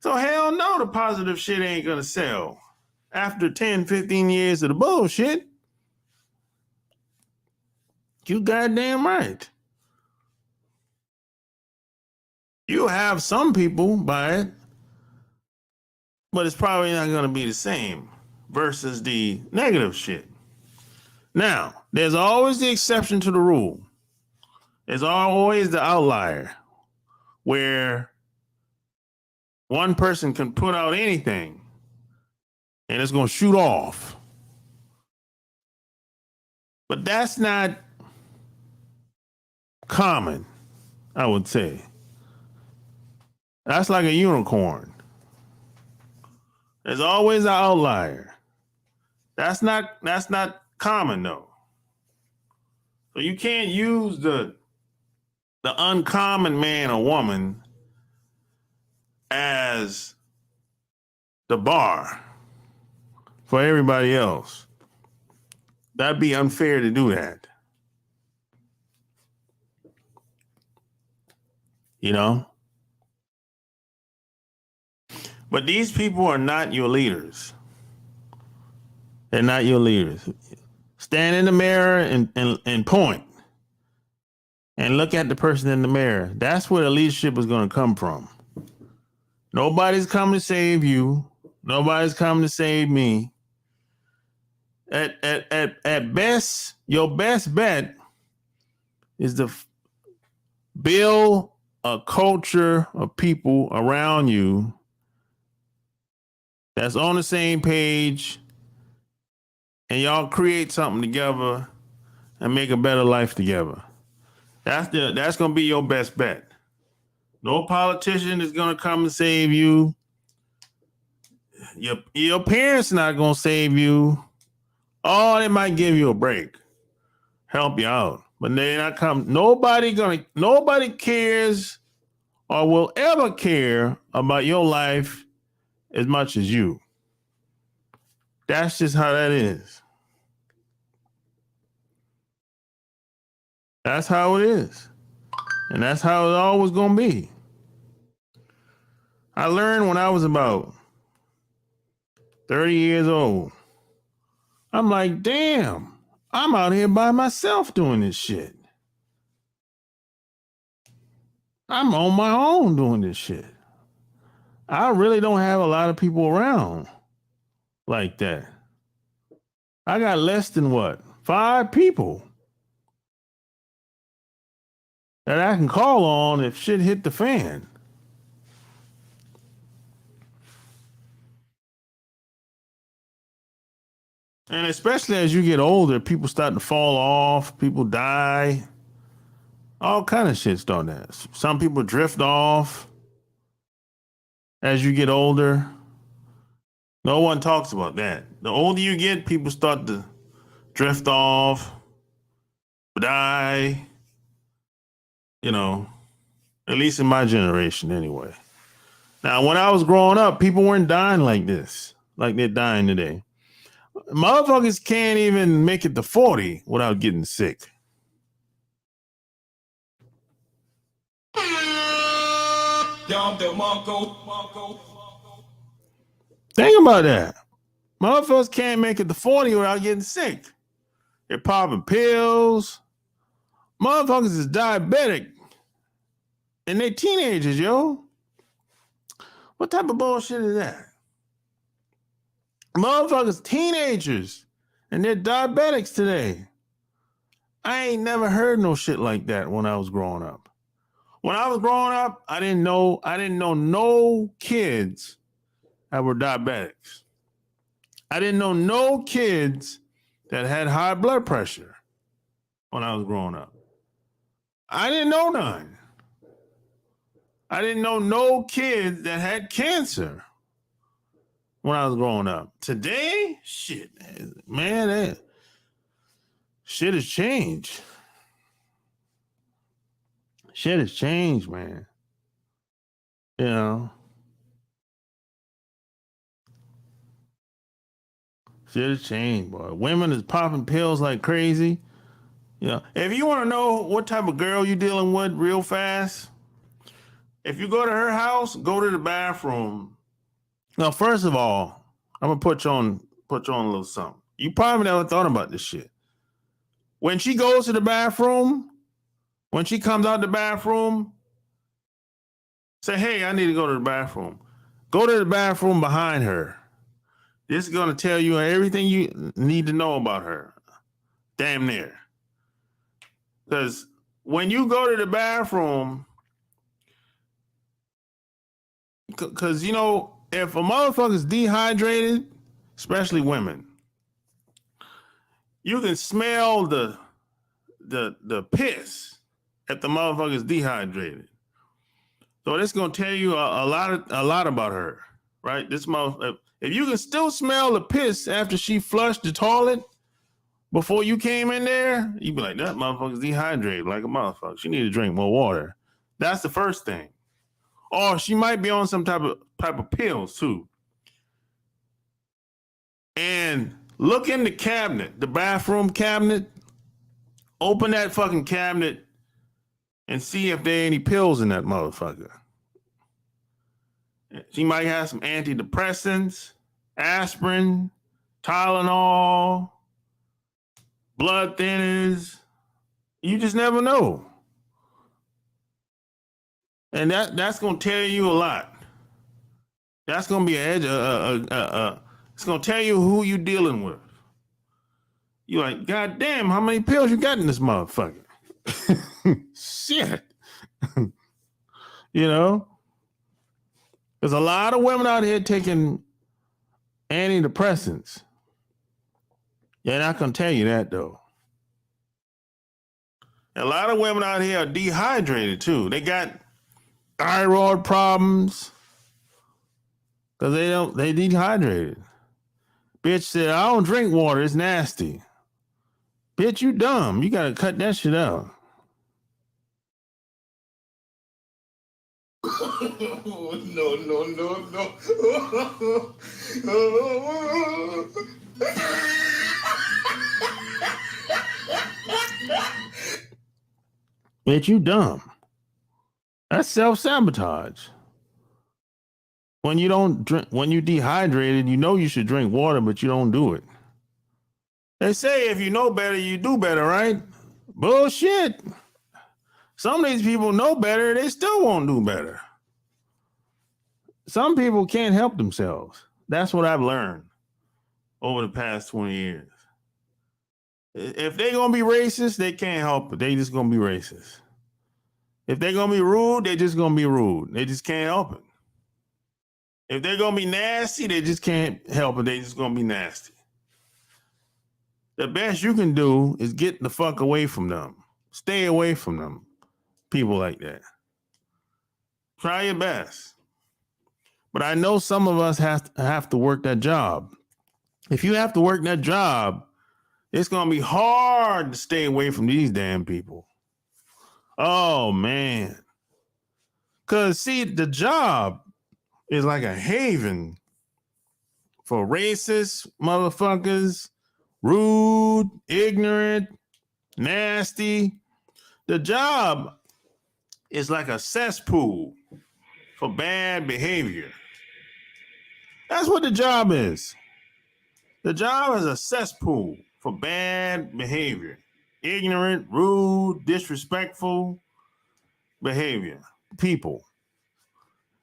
So hell no, the positive shit ain't gonna sell. After 10, 15 years of the bullshit, you goddamn right. You have some people buy it, but it's probably not gonna be the same versus the negative shit. Now, there's always the exception to the rule. There's always the outlier where one person can put out anything and it's going to shoot off. But that's not common, I would say. That's like a unicorn. There's always an outlier. That's not common though. So you can't use the uncommon man or woman as the bar for everybody else. That'd be unfair to do that. You know? But these people are not your leaders. They're not your leaders. Stand in the mirror and point and look at the person in the mirror. That's where the leadership is going to come from. Nobody's coming to save you. Nobody's coming to save me. At best, your best bet is to build a culture of people around you that's on the same page, and y'all create something together and make a better life together. That's gonna be your best bet. No politician is gonna come and save you. Your parents not gonna save you. Oh, they might give you a break, help you out, but they not come. Nobody cares or will ever care about your life as much as you. That's just how that is. That's how it is. And that's how it's always going to be. I learned when I was about 30 years old. I'm like, damn, I'm out here by myself doing this shit. I'm on my own doing this shit. I really don't have a lot of people around like that. I got less than 5 people that I can call on if shit hit the fan. And especially as you get older, people start to fall off, people die. All kind of shit start that. Some people drift off as you get older. No one talks about that. The older you get, people start to drift off, die, at least in my generation anyway. Now, when I was growing up, people weren't dying like this, like they're dying today. Motherfuckers can't even make it to 40 without getting sick. Think about that. Motherfuckers can't make it to 40 without getting sick. They're popping pills. Motherfuckers is diabetic. And they teenagers, yo. What type of bullshit is that? Motherfuckers, teenagers, and they're diabetics today. I ain't never heard no shit like that when I was growing up. When I was growing up, I didn't know no kids that were diabetics. I didn't know no kids that had high blood pressure when I was growing up. I didn't know none. I didn't know no kids that had cancer when I was growing up. Today, shit, man, shit has changed. Shit has changed, man. You know, shit has changed, boy. Women is popping pills like crazy. If you want to know what type of girl you're dealing with real fast, if you go to her house, go to the bathroom. Now, first of all, I'm gonna put you on a little something. You probably never thought about this shit. When she goes to the bathroom, when she comes out the bathroom, say, hey, I need to go to the bathroom. Go to the bathroom behind her. This is going to tell you everything you need to know about her. Damn near. Because when you go to the bathroom, because, if a motherfucker's dehydrated, especially women, you can smell the piss if the motherfucker's dehydrated. So this is gonna tell you a lot about her, right? This motherfucker, if you can still smell the piss after she flushed the toilet before you came in there, you be like, that motherfucker's dehydrated like a motherfucker. She need to drink more water. That's the first thing. Or she might be on some type of pills too. And look in the cabinet, the bathroom cabinet. Open that fucking cabinet and see if there are any pills in that motherfucker. She might have some antidepressants, aspirin, Tylenol, blood thinners. You just never know. And that's going to tell you a lot. That's gonna be an edge. It's gonna tell you who you dealing with. You like, God damn, how many pills you got in this motherfucker? Shit. You know? There's a lot of women out here taking antidepressants. They're not gonna tell you that though. A lot of women out here are dehydrated too. They got thyroid problems because they dehydrated. Bitch said, I don't drink water, it's nasty. Bitch, you dumb. You gotta cut that shit out. No, no, no, no. Bitch, you dumb. That's self-sabotage. When you don't drink, when you dehydrated, you know you should drink water, but you don't do it. They say if you know better, you do better, right? Bullshit. Some of these people know better, they still won't do better. Some people can't help themselves. That's what I've learned over the past 20 years. If they're going to be racist, they can't help it. They just going to be racist. If they're going to be rude, they just going to be rude. They just can't help it. If they're going to be nasty, they just can't help it. They just going to be nasty. The best you can do is get the fuck away from them. Stay away from them. People like that. Try your best. But I know some of us have to work that job. If you have to work that job, it's going to be hard to stay away from these damn people. Oh, man. Because, see, the job is like a haven for racist motherfuckers, rude, ignorant, nasty. The job is like a cesspool for bad behavior. That's what the job is. The job is a cesspool for bad behavior. Ignorant, rude, disrespectful behavior. People.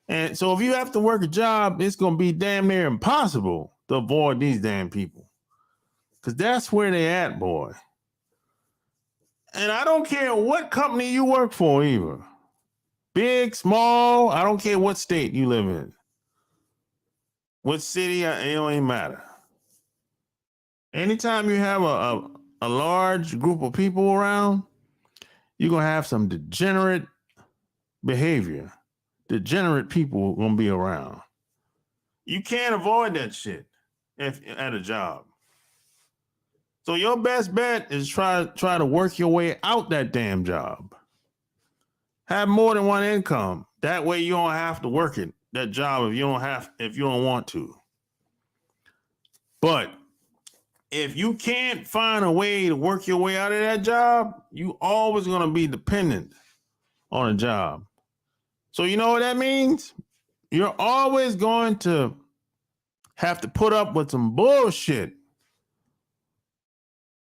And so if you have to work a job, it's going to be damn near impossible to avoid these damn people. Because that's where they at, boy. And I don't care what company you work for either. Big, small, I don't care what state you live in. What city, it don't even matter. Anytime you have a large group of people around, you're going to have some degenerate behavior. Degenerate people are going to be around. You can't avoid that shit at a job. So your best bet is try to work your way out that damn job. Have more than one income. That way you don't have to work it, that job if you don't want to. But if you can't find a way to work your way out of that job, you always going to be dependent on a job. So you know what that means? You're always going to have to put up with some bullshit.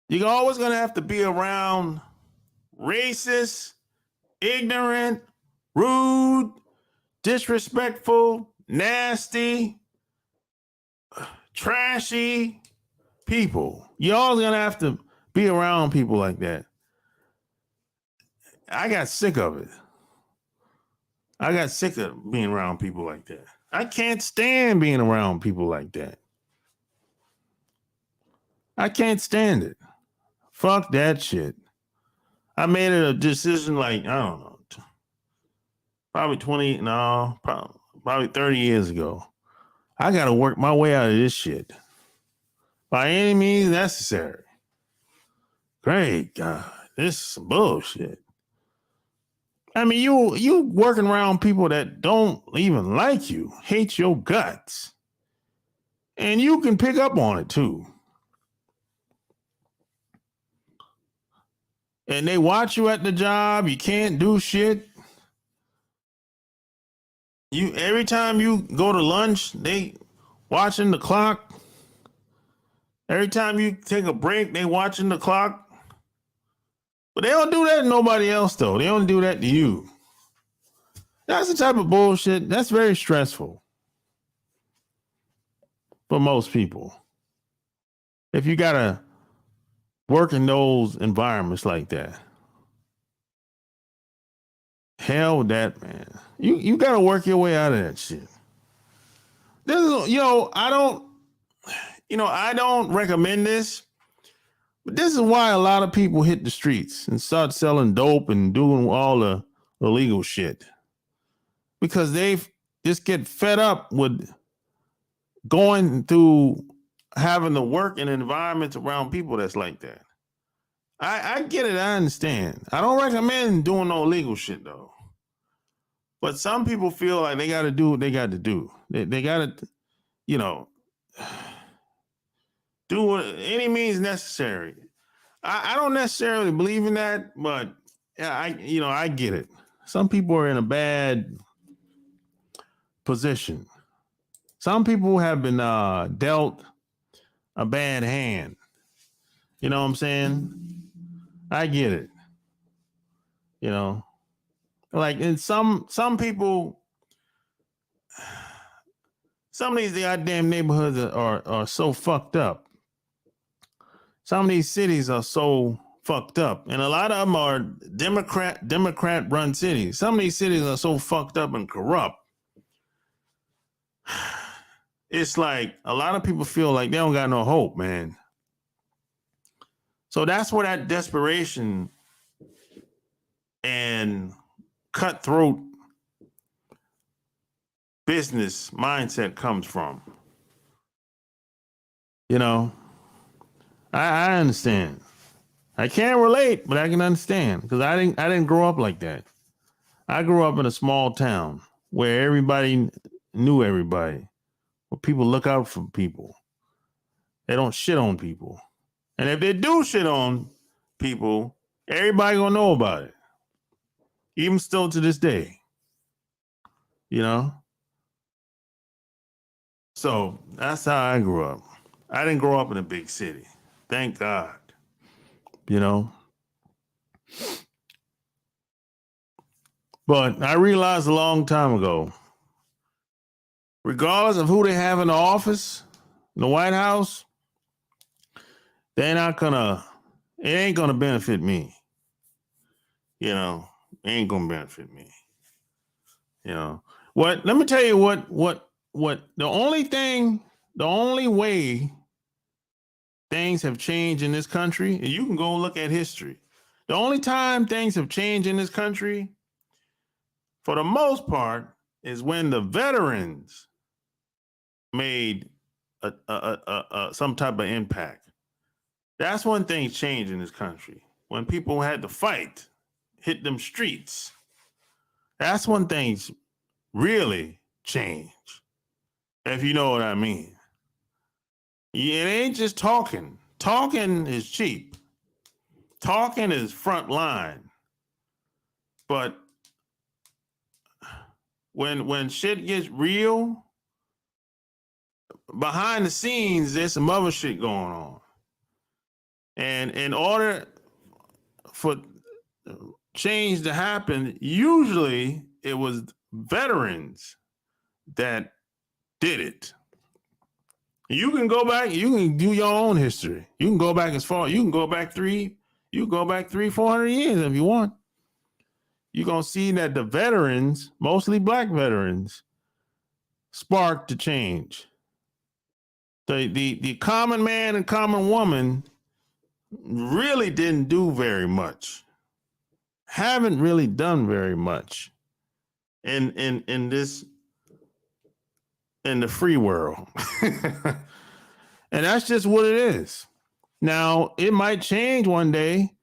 You're always going to have to be around racist, ignorant, rude, disrespectful, nasty, trashy people. You're always going to have to be around people like that. I got sick of it. I got sick of being around people like that. I can't stand being around people like that. I can't stand it. Fuck that shit. I made it a decision like, I don't know, probably 30 years ago. I got to work my way out of this shit by any means necessary. Great God, this is some bullshit. I mean, you working around people that don't even like you, hate your guts. And you can pick up on it too. And they watch you at the job, you can't do shit. Every time you go to lunch, they watching the clock. Every time you take a break, they watching the clock. But they don't do that to nobody else, though. They don't do that to you. That's the type of bullshit. That's very stressful. for most people. If you gotta work in those environments like that, hell with that, man. You gotta work your way out of that shit. This is, I don't recommend this, but this is why a lot of people hit the streets and start selling dope and doing all the illegal shit. Because they just get fed up with going through having to work in environments around people that's like that. I get it. I understand. I don't recommend doing no illegal shit though. But some people feel like they got to do what they got to do. They got to, do what any means necessary. I don't necessarily believe in that, but yeah, I get it. Some people are in a bad position. Some people have been dealt a bad hand. You know what I'm saying? I get it. Like in some people, some of these goddamn neighborhoods are so fucked up. Some of these cities are so fucked up, and a lot of them are Democrat run cities. Some of these cities are so fucked up and corrupt. It's like a lot of people feel like they don't got no hope, man. So that's where that desperation and cutthroat business mindset comes from. I understand. I can't relate, but I can understand because I didn't grow up like that. I grew up in a small town where everybody knew everybody, where people look out for people. They don't shit on people. And if they do shit on people, everybody gonna know about it. Even still to this day. So that's how I grew up. I didn't grow up in a big city. Thank God. But I realized a long time ago, regardless of who they have in the office, in the White House, it ain't gonna benefit me. It ain't gonna benefit me. Let me tell you what the only way things have changed in this country, and you can go look at history. The only time things have changed in this country, for the most part, is when the veterans made some type of impact. That's when things changed in this country. When people had to fight, hit them streets. That's when things really change. If you know what I mean. It ain't just talking. Talking is cheap. Talking is front line. But when shit gets real, behind the scenes, there's some other shit going on. And in order for change to happen, usually it was veterans that did it. You can go back, you can do your own history. You can go back as far, you can go back 400 years if you want. You're going to see that the veterans, mostly black veterans, sparked the change. The common man and common woman really didn't do very much. Haven't really done very much in the free world. And that's just what it is. Now, it might change one day,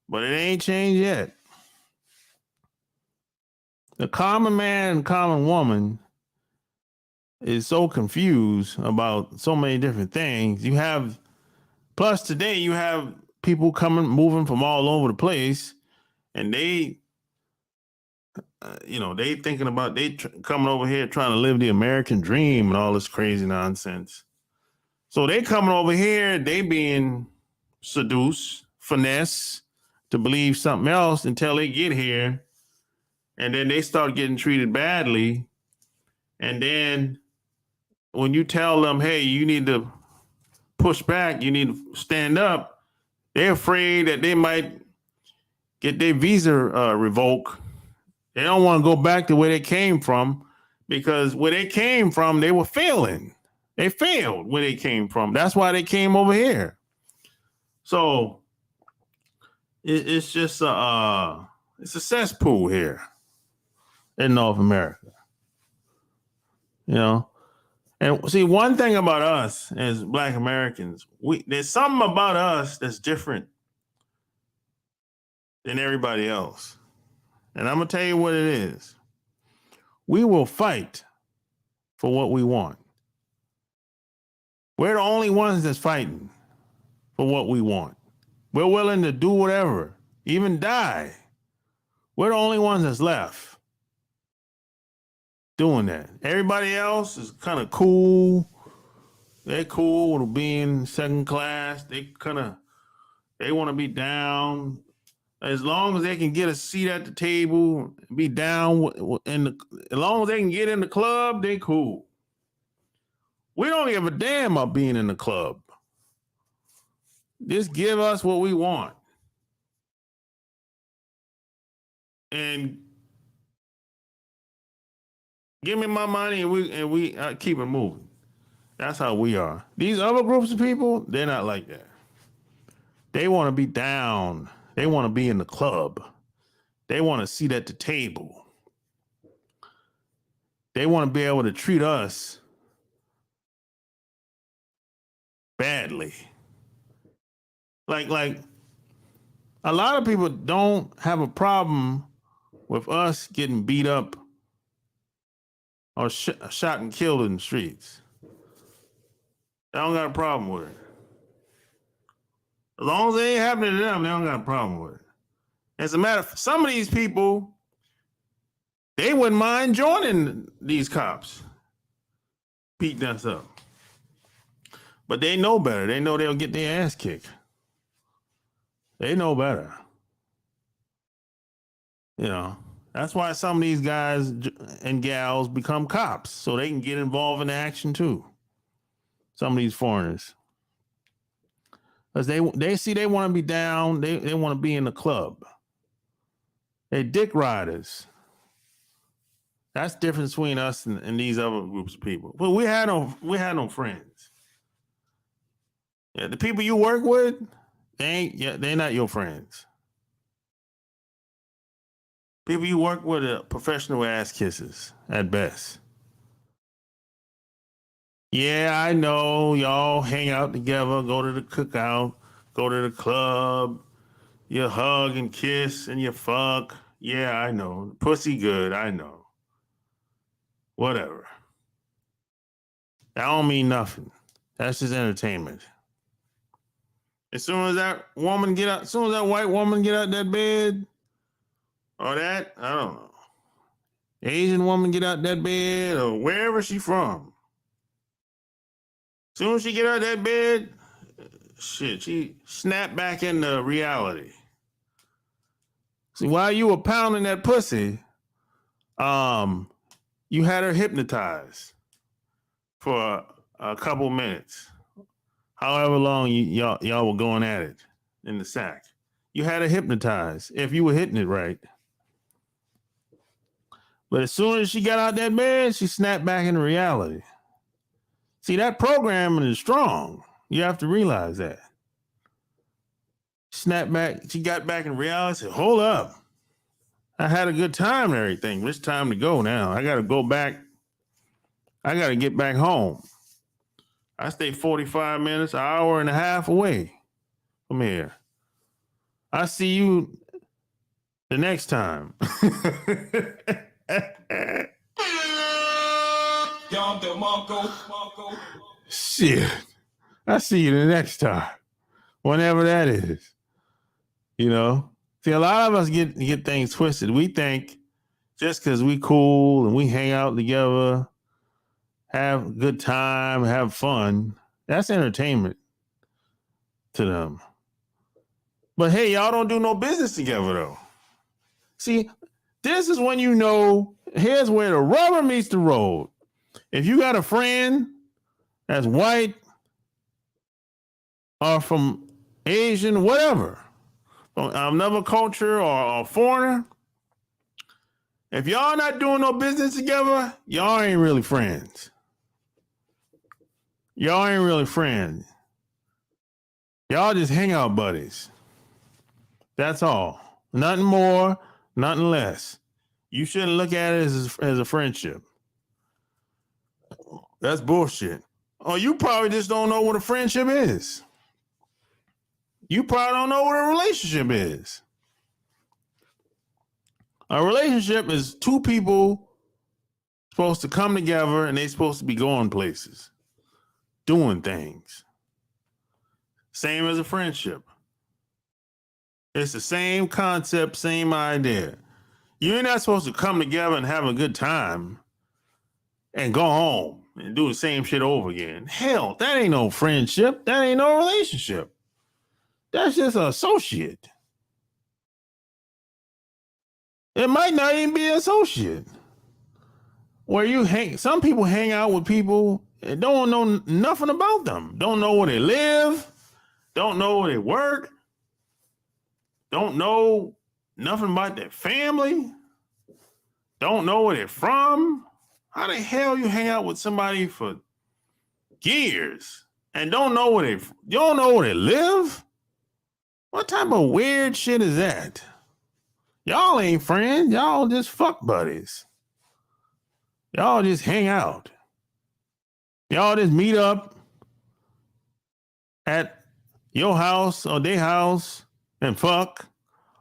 but it ain't changed yet. The common man and common woman is so confused about so many different things. Plus today you have people moving from all over the place, and they thinking about coming over here trying to live the American dream and all this crazy nonsense. So they coming over here, they being seduced, finesse to believe something else until they get here, and then they start getting treated badly, and then when you tell them, hey, you need to push back, you need to stand up, they're afraid that they might get their visa revoked. They don't want to go back to where they came from because where they came from, they were failing. They failed where they came from. That's why they came over here. So it's just it's a cesspool here in North America. You know, and see, one thing about us as Black Americans, there's something about us that's different than everybody else. And I'm gonna tell you what it is. We will fight for what we want. We're the only ones that's fighting for what we want. We're willing to do whatever, even die. We're the only ones that's left doing that. Everybody else is kind of cool. They're cool with being second class. They want to be down. As long as they can get a seat at the table, be down as long as they can get in the club, they cool. We don't give a damn about being in the club. Just give us what we want. And give me my money and we keep it moving. That's how we are. These other groups of people, they're not like that. They want to be down. They want to be in the club. They want a seat at the table. They want to be able to treat us badly. Like a lot of people don't have a problem with us getting beat up or shot and killed in the streets. They don't got a problem with it. As long as it ain't happening to them, they don't got a problem with it. As a matter of fact, some of these people, they wouldn't mind joining these cops beating us up. But they know better. They know they'll get their ass kicked. They know better. You know, that's why some of these guys and gals become cops, so they can get involved in the action too. Some of these foreigners. Because they see they want to be down, they want to be in the club. They dick riders. That's the difference between us and these other groups of people. Well, we had no friends. Yeah, the people you work with, they're not your friends. People you work with are professional ass kisses at best. Yeah, I know y'all hang out together, go to the cookout, go to the club, you hug and kiss and you fuck. Yeah, I know. Pussy good, I know. Whatever. That don't mean nothing. That's just entertainment. As soon as that white woman get out that bed, or that, I don't know, Asian woman get out that bed, or wherever she from. As soon as she get out that bed, shit, she snap back into reality. See, while you were pounding that pussy, you had her hypnotized for a couple minutes. However long y'all were going at it in the sack. You had her hypnotized if you were hitting it right. But as soon as she got out that bed, she snapped back into reality. See, that programming is strong. You have to realize that. Snap back. She got back in reality. Said, hold up. I had a good time and everything. It's time to go now. I got to go back. I got to get back home. I stay 45 minutes, an hour and a half away from here. I see you the next time. Shit. I see you the next time. Whenever that is. You know? See, a lot of us get things twisted. We think just because we cool and we hang out together, have a good time, have fun, that's entertainment to them. But hey, y'all don't do no business together though. See, this is when you know, here's where the rubber meets the road. If you got a friend that's white or from Asian, whatever, from another culture or foreigner, if y'all not doing no business together, y'all ain't really friends. Y'all ain't really friends. Y'all just hang out buddies. That's all. Nothing more, nothing less. You shouldn't look at it as a friendship. That's bullshit. Oh, you probably just don't know what a friendship is. You probably don't know what a relationship is. A relationship is two people supposed to come together and they're supposed to be going places, doing things. Same as a friendship. It's the same concept, same idea. You're not supposed to come together and have a good time and go home and do the same shit over again. Hell, that ain't no friendship. That ain't no relationship. That's just an associate. It might not even be an associate. Where some people hang out with people and don't know nothing about them. Don't know where they live. Don't know where they work. Don't know nothing about their family. Don't know where they're from. How the hell you hang out with somebody for years and don't know where they live? What type of weird shit is that? Y'all ain't friends. Y'all just fuck buddies. Y'all just hang out. Y'all just meet up at your house or their house and fuck.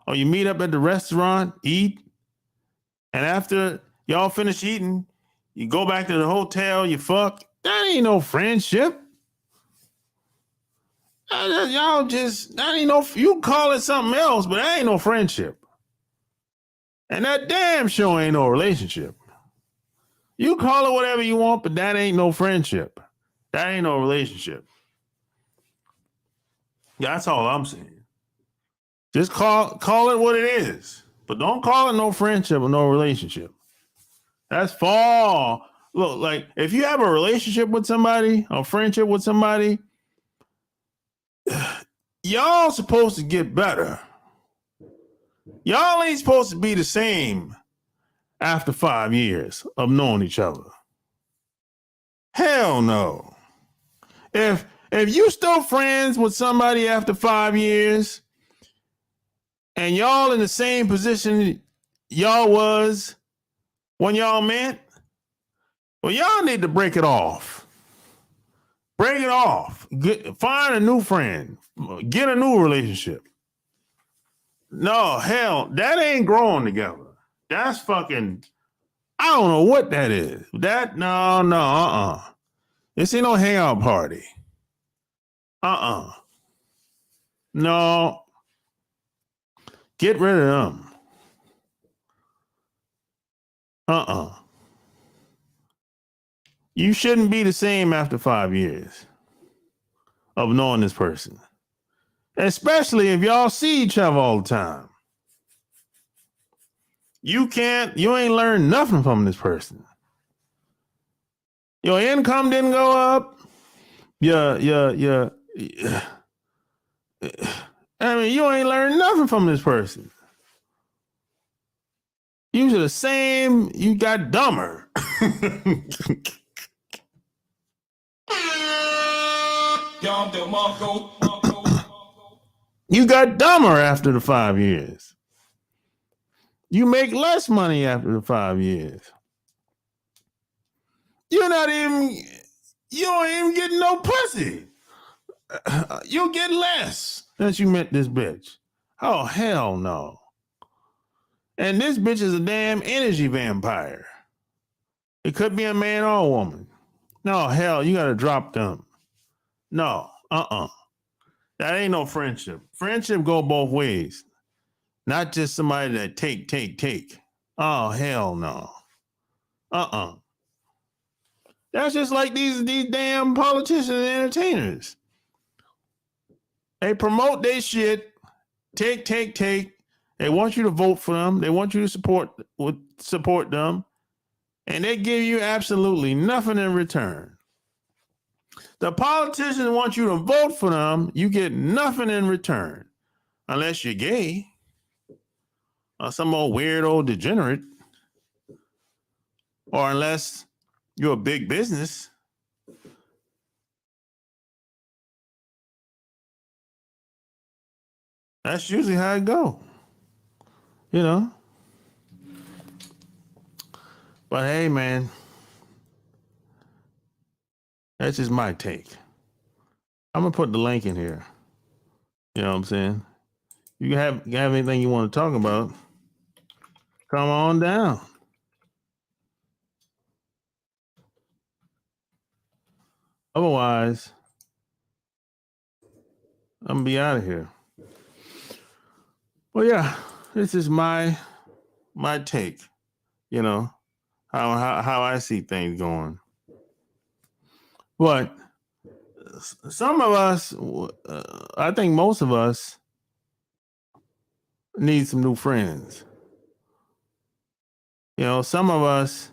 Or you meet up at the restaurant, eat. And after y'all finish eating, you go back to the hotel, you fuck. That ain't no friendship. That ain't no, you call it something else, but that ain't no friendship. And that damn sure ain't no relationship. You call it whatever you want, but that ain't no friendship. That ain't no relationship. That's all I'm saying. Just call it what it is, but don't call it no friendship or no relationship. That's far. Look, like if you have a relationship with somebody, a friendship with somebody, y'all supposed to get better. Y'all ain't supposed to be the same after 5 years of knowing each other. Hell no. If you still friends with somebody after 5 years and y'all in the same position y'all was when y'all met, well, y'all need to break it off. Break it off. Find a new friend. Get a new relationship. No, hell, that ain't growing together. That's fucking, I don't know what that is. No. This ain't no hangout party. No. Get rid of them. You shouldn't be the same after 5 years of knowing this person. Especially if y'all see each other all the time. You ain't learned nothing from this person. Your income didn't go up. I mean, you ain't learned nothing from this person. You the same, you got dumber. You got dumber after the 5 years. You make less money after the 5 years. You don't even get no pussy. You get less since you met this bitch. Oh, hell no. And this bitch is a damn energy vampire. It could be a man or a woman. No, hell, you gotta drop them. No, that ain't no friendship. Friendship go both ways. Not just somebody that take. Oh, hell no. That's just like these damn politicians and entertainers. They promote their shit, take. They want you to vote for them. They want you to support them. And they give you absolutely nothing in return. The politicians want you to vote for them. You get nothing in return unless you're gay or some old weirdo degenerate, or unless you're a big business. That's usually how it go, you know. But hey, man, that's just my take. I'm gonna put the link in here. You know what I'm saying? You have anything you want to talk about? Come on down. Otherwise, I'm gonna be out of here. Well, yeah, this is my take. You know how I see things going. But some of us, I think most of us, need some new friends. You know, some of us,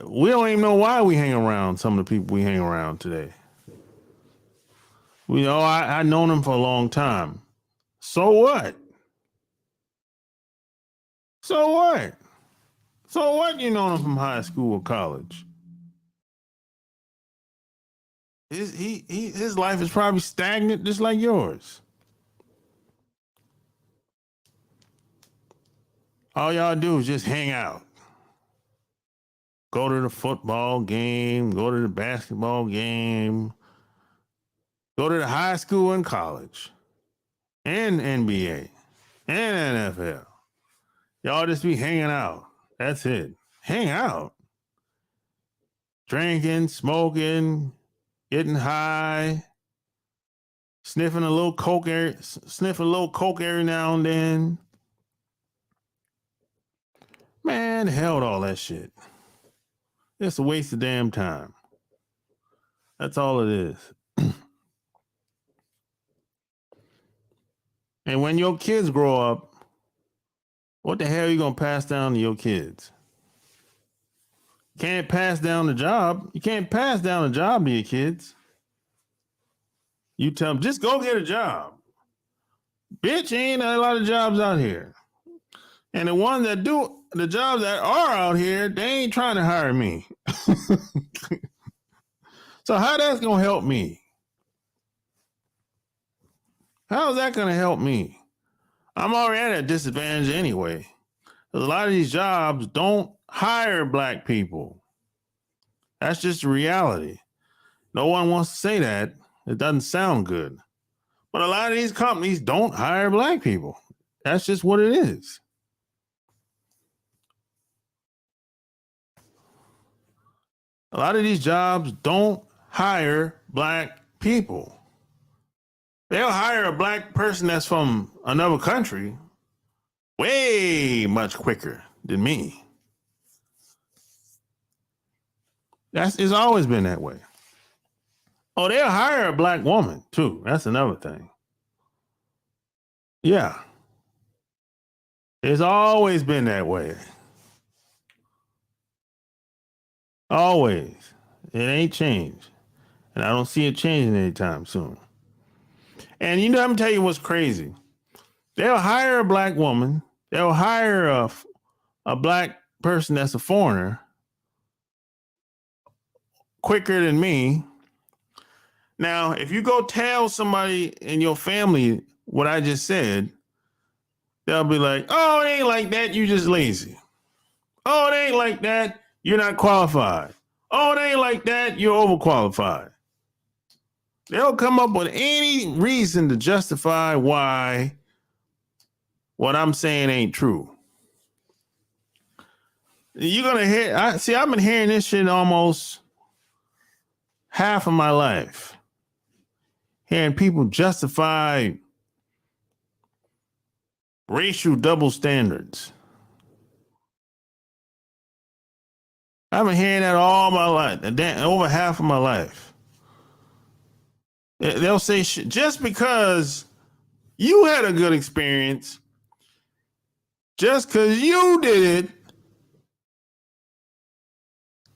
we don't even know why we hang around some of the people we hang around today. We know I known them for a long time. So what? So what? So what? You know them from high school or college? His life is probably stagnant, just like yours. All y'all do is just hang out. Go to the football game, go to the basketball game, go to the high school and college, and NBA, and NFL. Y'all just be hanging out. That's it. Hang out. Drinking, smoking, getting high, sniffing a little coke every now and then. Man, hell with all that shit. It's a waste of damn time. That's all it is. And when your kids grow up, what the hell are you going to pass down to your kids? Can't pass down the job. You can't pass down a job to your kids. You tell them, just go get a job. Bitch, ain't a lot of jobs out here. And the ones that do, the jobs that are out here, they ain't trying to hire me. So how that's going to help me? How is that going to help me? I'm already at a disadvantage anyway. A lot of these jobs don't hire black people. That's just the reality. No one wants to say that. It doesn't sound good. But a lot of these companies don't hire black people. That's just what it is. A lot of these jobs don't hire black people. They'll hire a black person that's from another country way much quicker than me. It's always been that way. Oh, they'll hire a black woman too. That's another thing. Yeah. It's always been that way. Always. It ain't changed. And I don't see it changing anytime soon. And you know, I'm tell you what's crazy. They'll hire a black woman. They'll hire a black person that's a foreigner quicker than me. Now, if you go tell somebody in your family what I just said, they'll be like, oh, it ain't like that. You just lazy. Oh, it ain't like that. You're not qualified. Oh, it ain't like that. You're overqualified. They'll come up with any reason to justify why what I'm saying ain't true. You're going to hear, I've been hearing this shit almost half of my life. Hearing people justify racial double standards. I've been hearing that all my life, over half of my life. They'll say shit just because you had a good experience, just because you did it,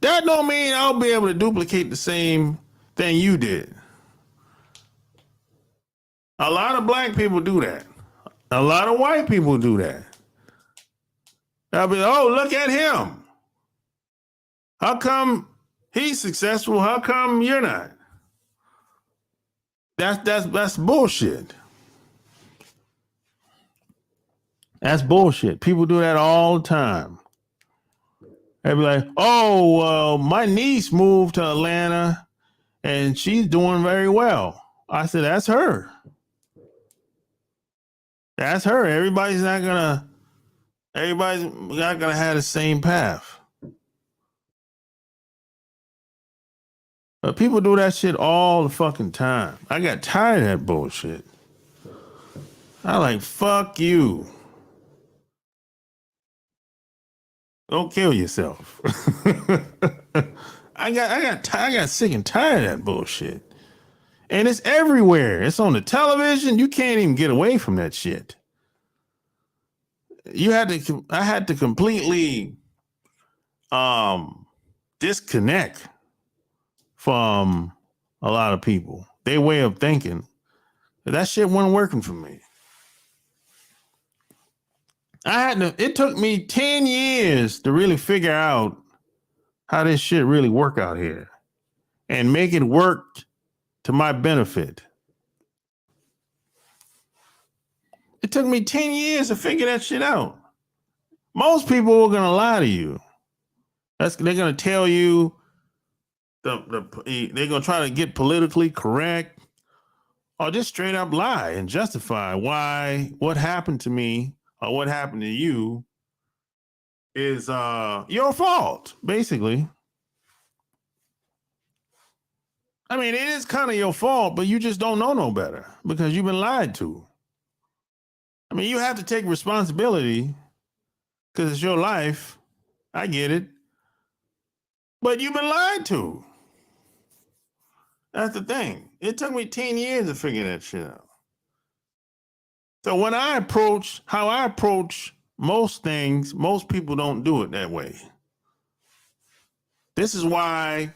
that don't mean I'll be able to duplicate the same thing you did. A lot of black people do that. A lot of white people do that. I'll be, oh, look at him. How come he's successful? How come you're not? That's bullshit. That's bullshit. People do that all the time. They'll be like, oh, well, my niece moved to Atlanta and she's doing very well. I said, that's her. That's her. Everybody's not gonna have the same path. But people do that shit all the fucking time. I got tired of that bullshit. I like, fuck you. Don't kill yourself. I got sick and tired of that bullshit. And it's everywhere. It's on the television. You can't even get away from that shit. I had to completely disconnect from a lot of people. Their way of thinking. That shit wasn't working for me. It took me 10 years to really figure out how this shit really work out here and make it work to my benefit. It took me 10 years to figure that shit out. Most people are going to lie to you. They're going to tell you, they're going to try to get politically correct or just straight up lie and justify why what happened to me or what happened to you is your fault, basically. I mean, it is kind of your fault, but you just don't know no better because you've been lied to. I mean, you have to take responsibility because it's your life. I get it. But you've been lied to. That's the thing. It took me 10 years to figure that shit out. So when how I approach most things, most people don't do it that way. This is why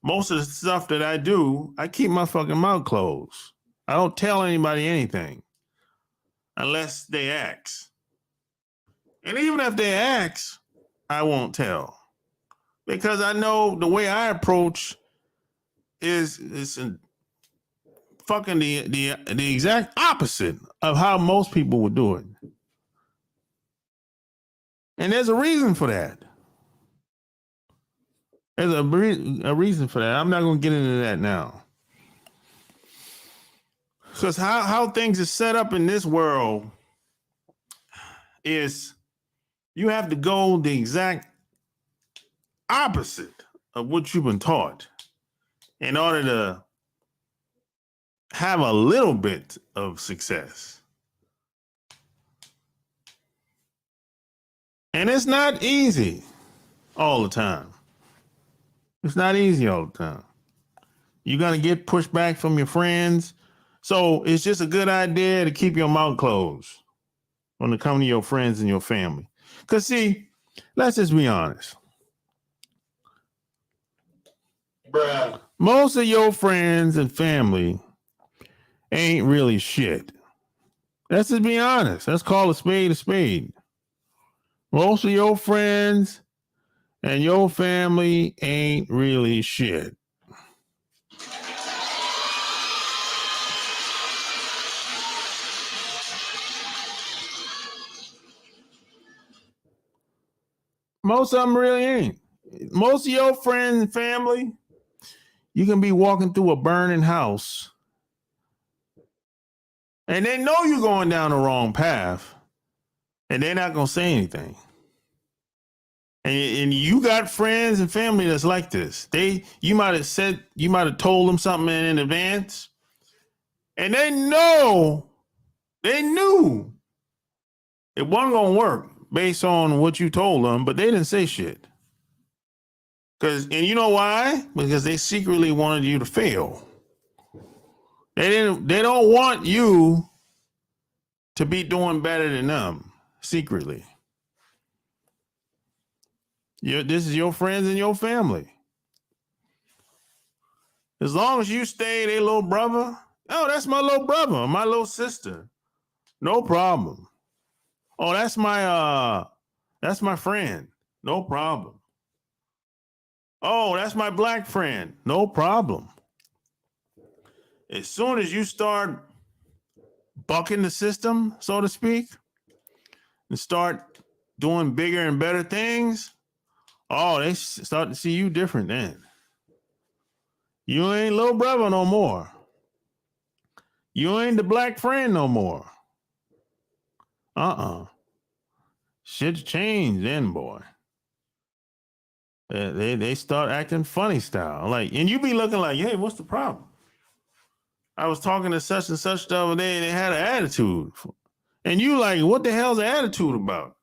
most of the stuff that I do, I keep my fucking mouth closed. I don't tell anybody anything unless they ask. And even if they ask, I won't tell. Because I know the way I approach is fucking the exact opposite of how most people would do it. And there's a reason for that. There's a reason for that. I'm not going to get into that now. Because how things are set up in this world is you have to go the exact opposite of what you've been taught in order to have a little bit of success. And it's not easy all the time. It's not easy all the time. You're going to get pushback from your friends. So it's just a good idea to keep your mouth closed when it comes to your friends and your family. Because see, let's just be honest. Bruh. Most of your friends and family ain't really shit. Let's just be honest. Let's call a spade a spade. Most of your friends and your family ain't really shit. Most of them really ain't. Most of your friends and family, you can be walking through a burning house and they know you're going down the wrong path and they're not going to say anything. And you got friends and family that's like this. You might have told them something in advance and they knew it wasn't going to work based on what you told them, but they didn't say shit. And you know why? Because they secretly wanted you to fail. They don't want you to be doing better than them secretly. This is your friends and your family. As long as you stay their little brother, oh, that's my little brother, my little sister. No problem. Oh, that's my friend. No problem. Oh, that's my black friend. No problem. As soon as you start bucking the system, so to speak, and start doing bigger and better things, oh, they start to see you different then. You ain't little brother no more. You ain't the black friend no more. Shit's changed then, boy. They start acting funny style. Like, and you be looking like, hey, what's the problem? I was talking to such and such the other day, and they had an attitude. And you like, what the hell's the attitude about?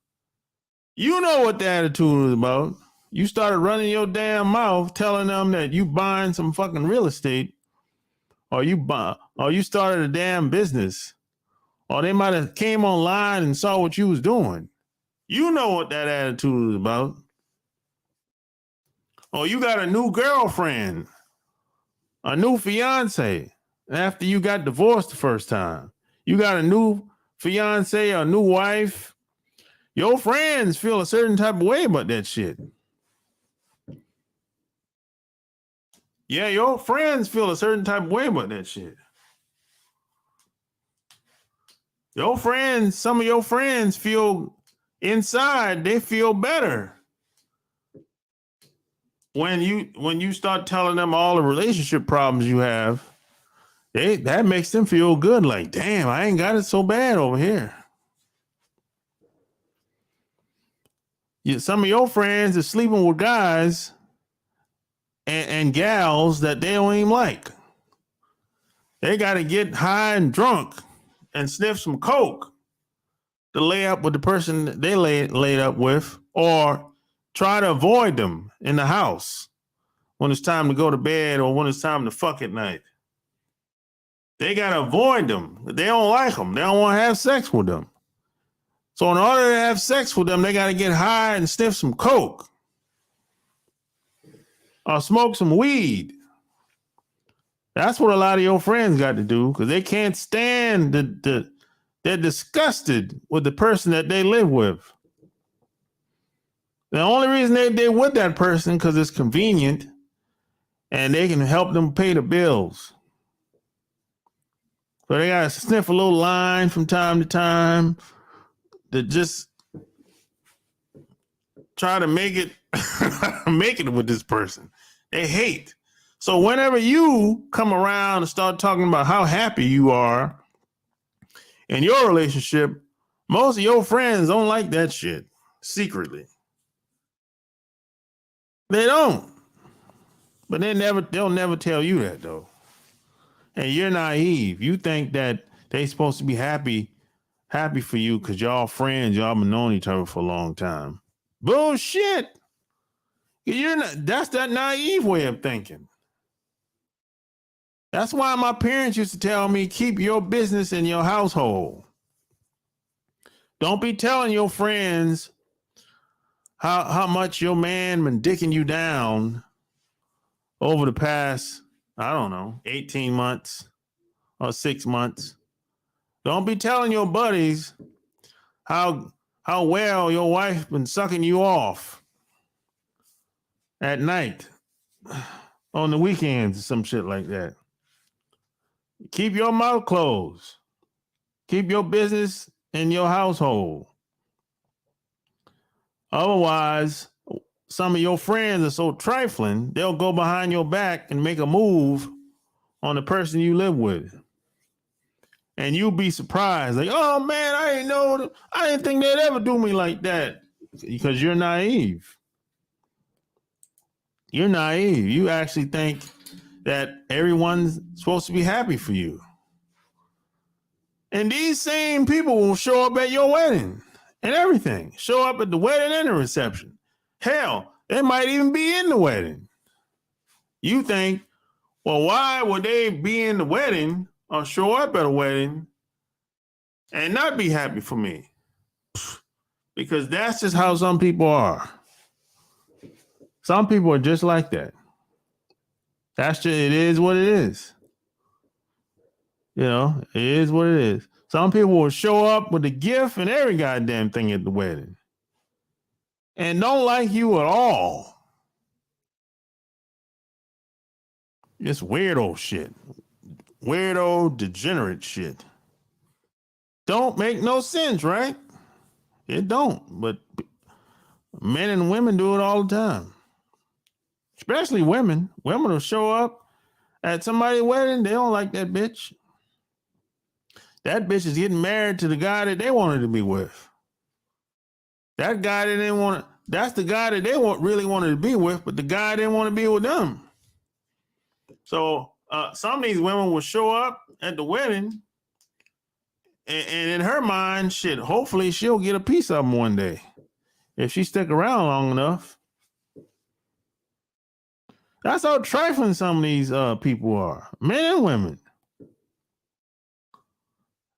You know what the attitude is about. You started running your damn mouth telling them that you buying some fucking real estate, or you started a damn business, or they might have came online and saw what you was doing. You know what that attitude is about. Or you got a new girlfriend, a new fiance after you got divorced the first time. You got a new fiance or a new wife. Your friends feel a certain type of way about that shit. Yeah, your friends feel a certain type of way about that shit. Some of your friends feel inside, they feel better when you start telling them all the relationship problems you have. That makes them feel good. Like, damn, I ain't got it so bad over here. Some of your friends are sleeping with guys and gals that they don't even like. They got to get high and drunk and sniff some coke to lay up with the person they laid up with, or try to avoid them in the house when it's time to go to bed or when it's time to fuck at night. They got to avoid them. They don't like them. They don't want to have sex with them. So in order to have sex with them, they got to get high and sniff some coke or smoke some weed. That's what a lot of your friends got to do, because they can't stand they're disgusted with the person that they live with. The only reason they're with that person because it's convenient and they can help them pay the bills. So they got to sniff a little line from time to time to just try to make it with this person they hate. So whenever you come around and start talking about how happy you are in your relationship, most of your friends don't like that shit secretly. They don't. But they'll never tell you that though. And you're naive. You think that they supposed to be happy for you because y'all friends, y'all been knowing each other for a long time. Bullshit. That's that naive way of thinking. That's why my parents used to tell me, keep your business in your household. Don't be telling your friends how much your man been dicking you down over the past, I don't know, 18 months or 6 months. Don't be telling your buddies how well your wife been sucking you off at night, on the weekends, or some shit like that. Keep your mouth closed. Keep your business in your household. Otherwise, some of your friends are so trifling, they'll go behind your back and make a move on the person you live with. And you'll be surprised. Like, oh man, I didn't think they'd ever do me like that. Because you're naive. You're naive. You actually think that everyone's supposed to be happy for you. And these same people will show up at your wedding and everything. Show up at the wedding and the reception. Hell, they might even be in the wedding. You think, well, why would they be in the wedding or show up at a wedding and not be happy for me? Because that's just how some people are. Some people are just like that. That's just, it is what it is. You know, it is what it is. Some people will show up with a gift and every goddamn thing at the wedding and don't like you at all. It's weirdo shit. Weirdo, degenerate shit. Don't make no sense, right? It don't. But men and women do it all the time. Especially women. Women will show up at somebody's wedding. They don't like that bitch. That bitch is getting married to the guy that they wanted to be with. That guy that they didn't want to, that's the guy that they really wanted to be with, but the guy didn't want to be with them. So some of these women will show up at the wedding and in her mind, shit, hopefully she'll get a piece of them one day. If she stick around long enough. That's how trifling some of these people are. Men and women.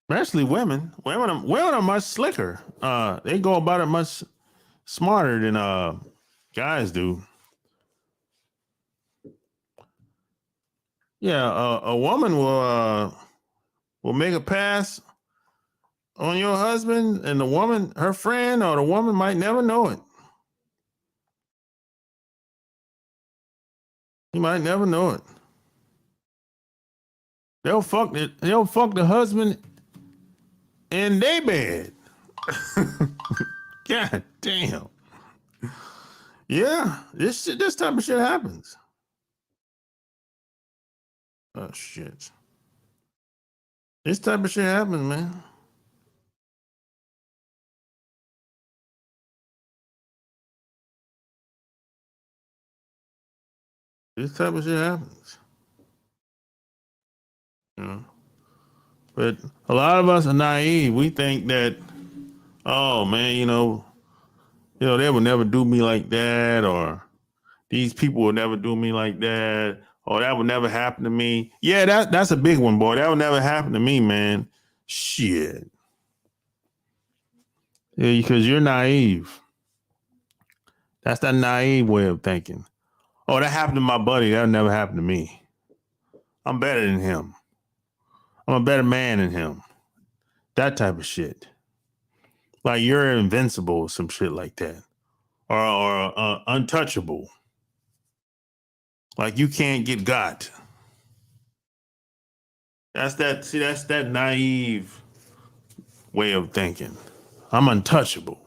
Especially women. Women are much slicker. They go about it much smarter than guys do. Yeah, a woman will make a pass on your husband, and the woman, her friend, or the woman might never know it. You might never know it. They'll fuck the husband in their bed. God damn. Yeah, this type of shit happens. Oh shit. This type of shit happens, man. This type of shit happens. You know? But a lot of us are naive. We think that, oh man, they would never do me like that, or these people would never do me like that, or that would never happen to me. Yeah, that's a big one, boy. That would never happen to me, man. Shit. Yeah, because you're naive. That's that naive way of thinking. Oh, that happened to my buddy. That'll never happen to me. I'm better than him. I'm a better man than him. That type of shit. Like you're invincible or some shit like that. Or untouchable. Like you can't get got. That's that naive way of thinking. I'm untouchable.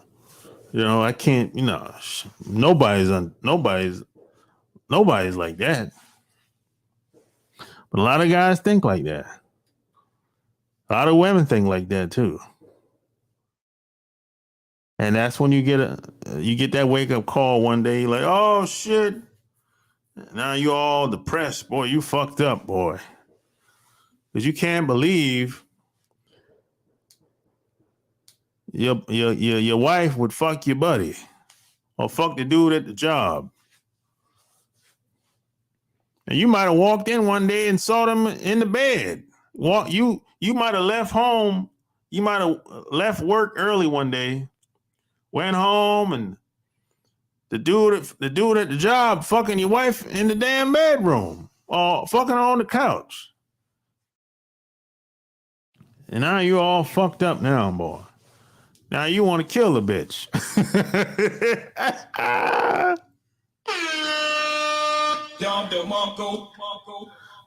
I can't, nobody's like that. But a lot of guys think like that. A lot of women think like that too. And that's when you get that wake up call one day, like, oh shit. Now you all depressed, boy. You fucked up, boy. Because you can't believe your wife would fuck your buddy or fuck the dude at the job. And you might have walked in one day and saw them in the bed. You might have left home. You might have left work early one day, went home, and the dude at the job fucking your wife in the damn bedroom or fucking her on the couch. And now you all fucked up now, boy. Now you want to kill the bitch.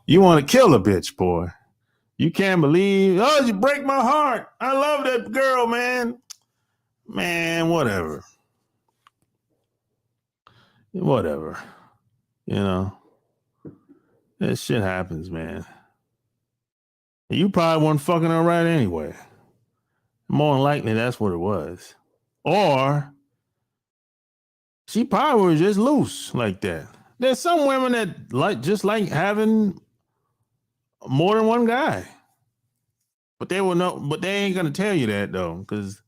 You want to kill a bitch, boy. You can't believe, oh, you break my heart. I love that girl, man. Man, whatever. Whatever. That shit happens, man. You probably weren't fucking her right anyway. More than likely, that's what it was. Or she probably was just loose like that. There's some women that like having more than one guy. But they ain't gonna tell you that though, because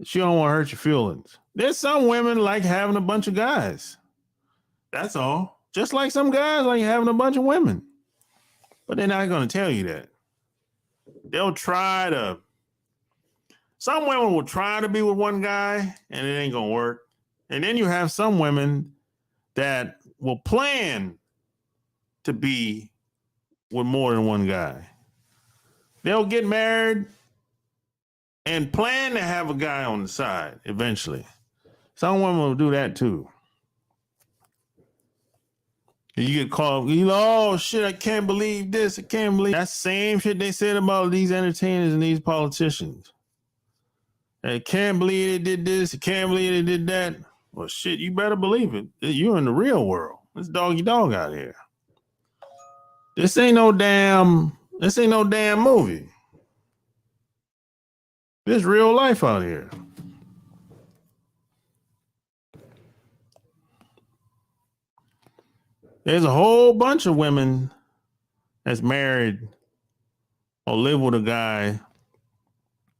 she don't want to hurt your feelings. There's some women like having a bunch of guys. That's all. Just like some guys like having a bunch of women. But they're not gonna tell you that. Some women will try to be with one guy and it ain't gonna work. And then you have some women that will plan to be with more than one guy. They'll get married and plan to have a guy on the side eventually. Some women will do that too. You get called, oh shit, I can't believe this. I can't believe that same shit they said about these entertainers and these politicians. I can't believe they did this. I can't believe they did that. Well, shit, you better believe it. You're in the real world. It's doggy dog out here. This ain't no damn movie. This real life out here. There's a whole bunch of women that's married or live with a guy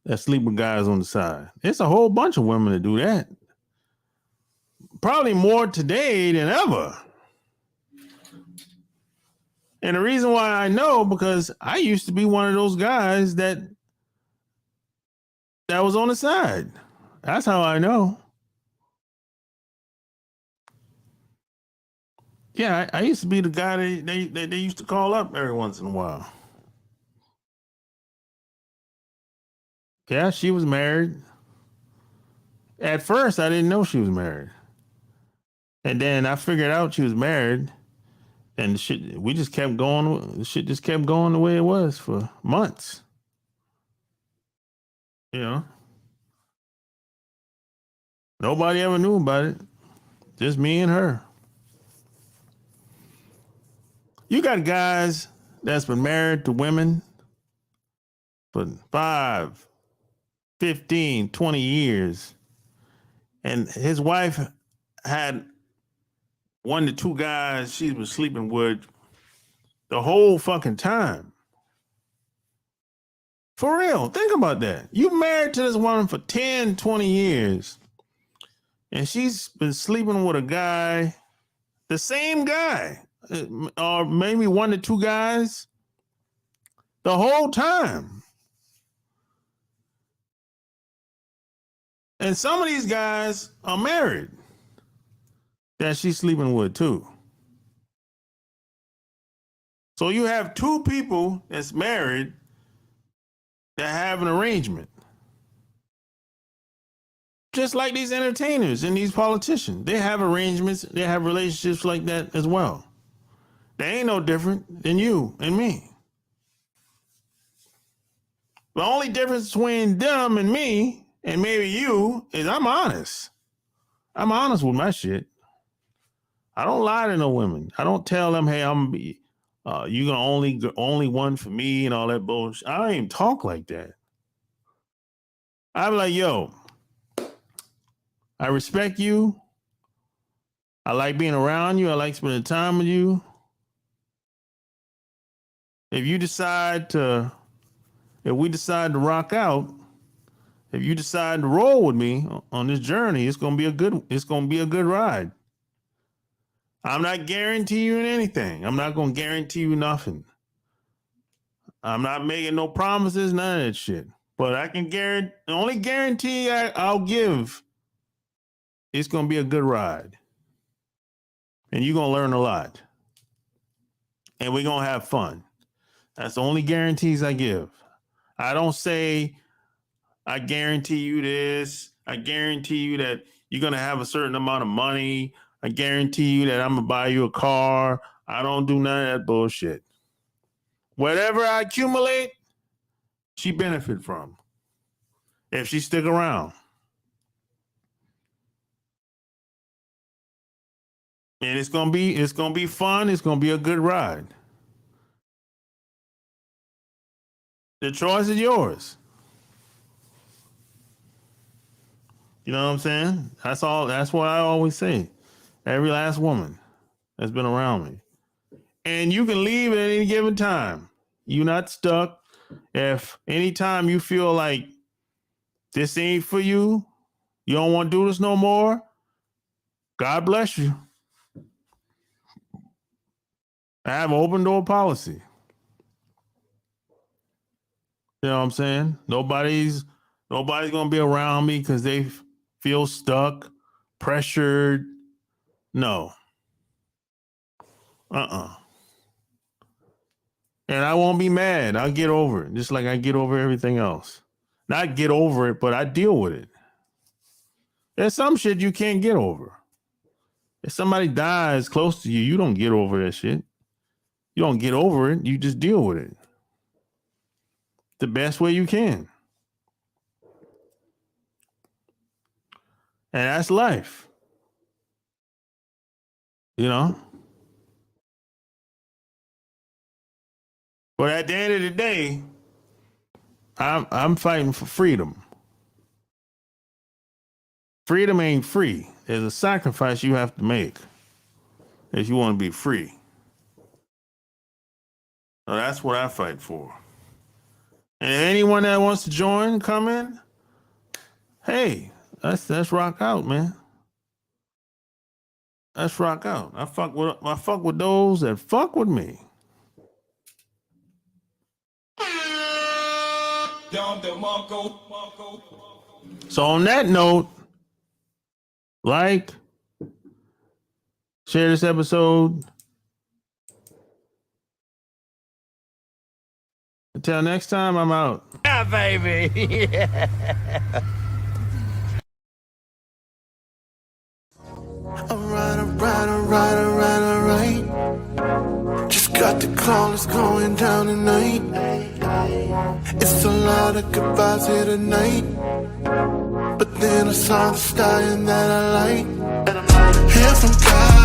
that sleep with guys on the side. There's a whole bunch of women that do that. Probably more today than ever. And the reason why I know, because I used to be one of those guys that was on the side. That's how I know. Yeah, I used to be the guy they used to call up every once in a while. Yeah, she was married. At first, I didn't know she was married. And then I figured out she was married. And we just kept going. The shit just kept going the way it was for months. You know? Nobody ever knew about it. Just me and her. You got guys that's been married to women for 5, 15, 20 years. And his wife had 1 to 2 guys she's been sleeping with the whole fucking time. For real, think about that. You married to this woman for 10, 20 years, and she's been sleeping with a guy, the same guy, or maybe 1 to 2 guys the whole time. And some of these guys are married that she's sleeping with too. So you have 2 people that's married that have an arrangement. Just like these entertainers and these politicians, they have arrangements, they have relationships like that as well. They ain't no different than you and me. The only difference between them and me, and maybe you, is I'm honest. I'm honest with my shit. I don't lie to no women. I don't tell them, hey, you gonna only one for me and all that bullshit. I don't even talk like that. I'm like, yo, I respect you. I like being around you. I like spending time with you. If we decide to rock out, if you decide to roll with me on this journey, it's gonna be a good ride. I'm not guaranteeing anything. I'm not gonna guarantee you nothing. I'm not making no promises, none of that shit. But I can guarantee, the only guarantee I'll give, it's gonna be a good ride. And you're gonna learn a lot. And we're gonna have fun. That's the only guarantees I give. I don't say I guarantee you this. I guarantee you that you're gonna have a certain amount of money. I guarantee you that I'm gonna buy you a car. I don't do none of that bullshit. Whatever I accumulate, she benefit from if she stick around. And it's gonna be fun. It's gonna be a good ride. The choice is yours. You know what I'm saying? That's all. That's what I always say. Every last woman that's been around me. And you can leave at any given time. You're not stuck. If anytime you feel like this ain't for you, you don't want to do this no more, God bless you. I have an open door policy. You know what I'm saying? Nobody's gonna be around me because they feel stuck, pressured. No. And I won't be mad. I'll get over it, just like I get over everything else. Not get over it, but I deal with it. There's some shit you can't get over. If somebody dies close to you, you don't get over that shit. You don't get over it. You just deal with it the best way you can. And that's life. You know? But at the end of the day, I'm fighting for freedom. Freedom ain't free. There's a sacrifice you have to make if you want to be free. So that's what I fight for. And anyone that wants to join, come in. Hey, let's rock out, man. Let's rock out. I fuck with those that fuck with me. So on that note, like, share this episode. Until next time, I'm out. Yeah, baby. Yeah. Alright. Just got the call, it's going down tonight. It's a lot of goodbyes here tonight. But then I saw the stallion that I like. Here from God.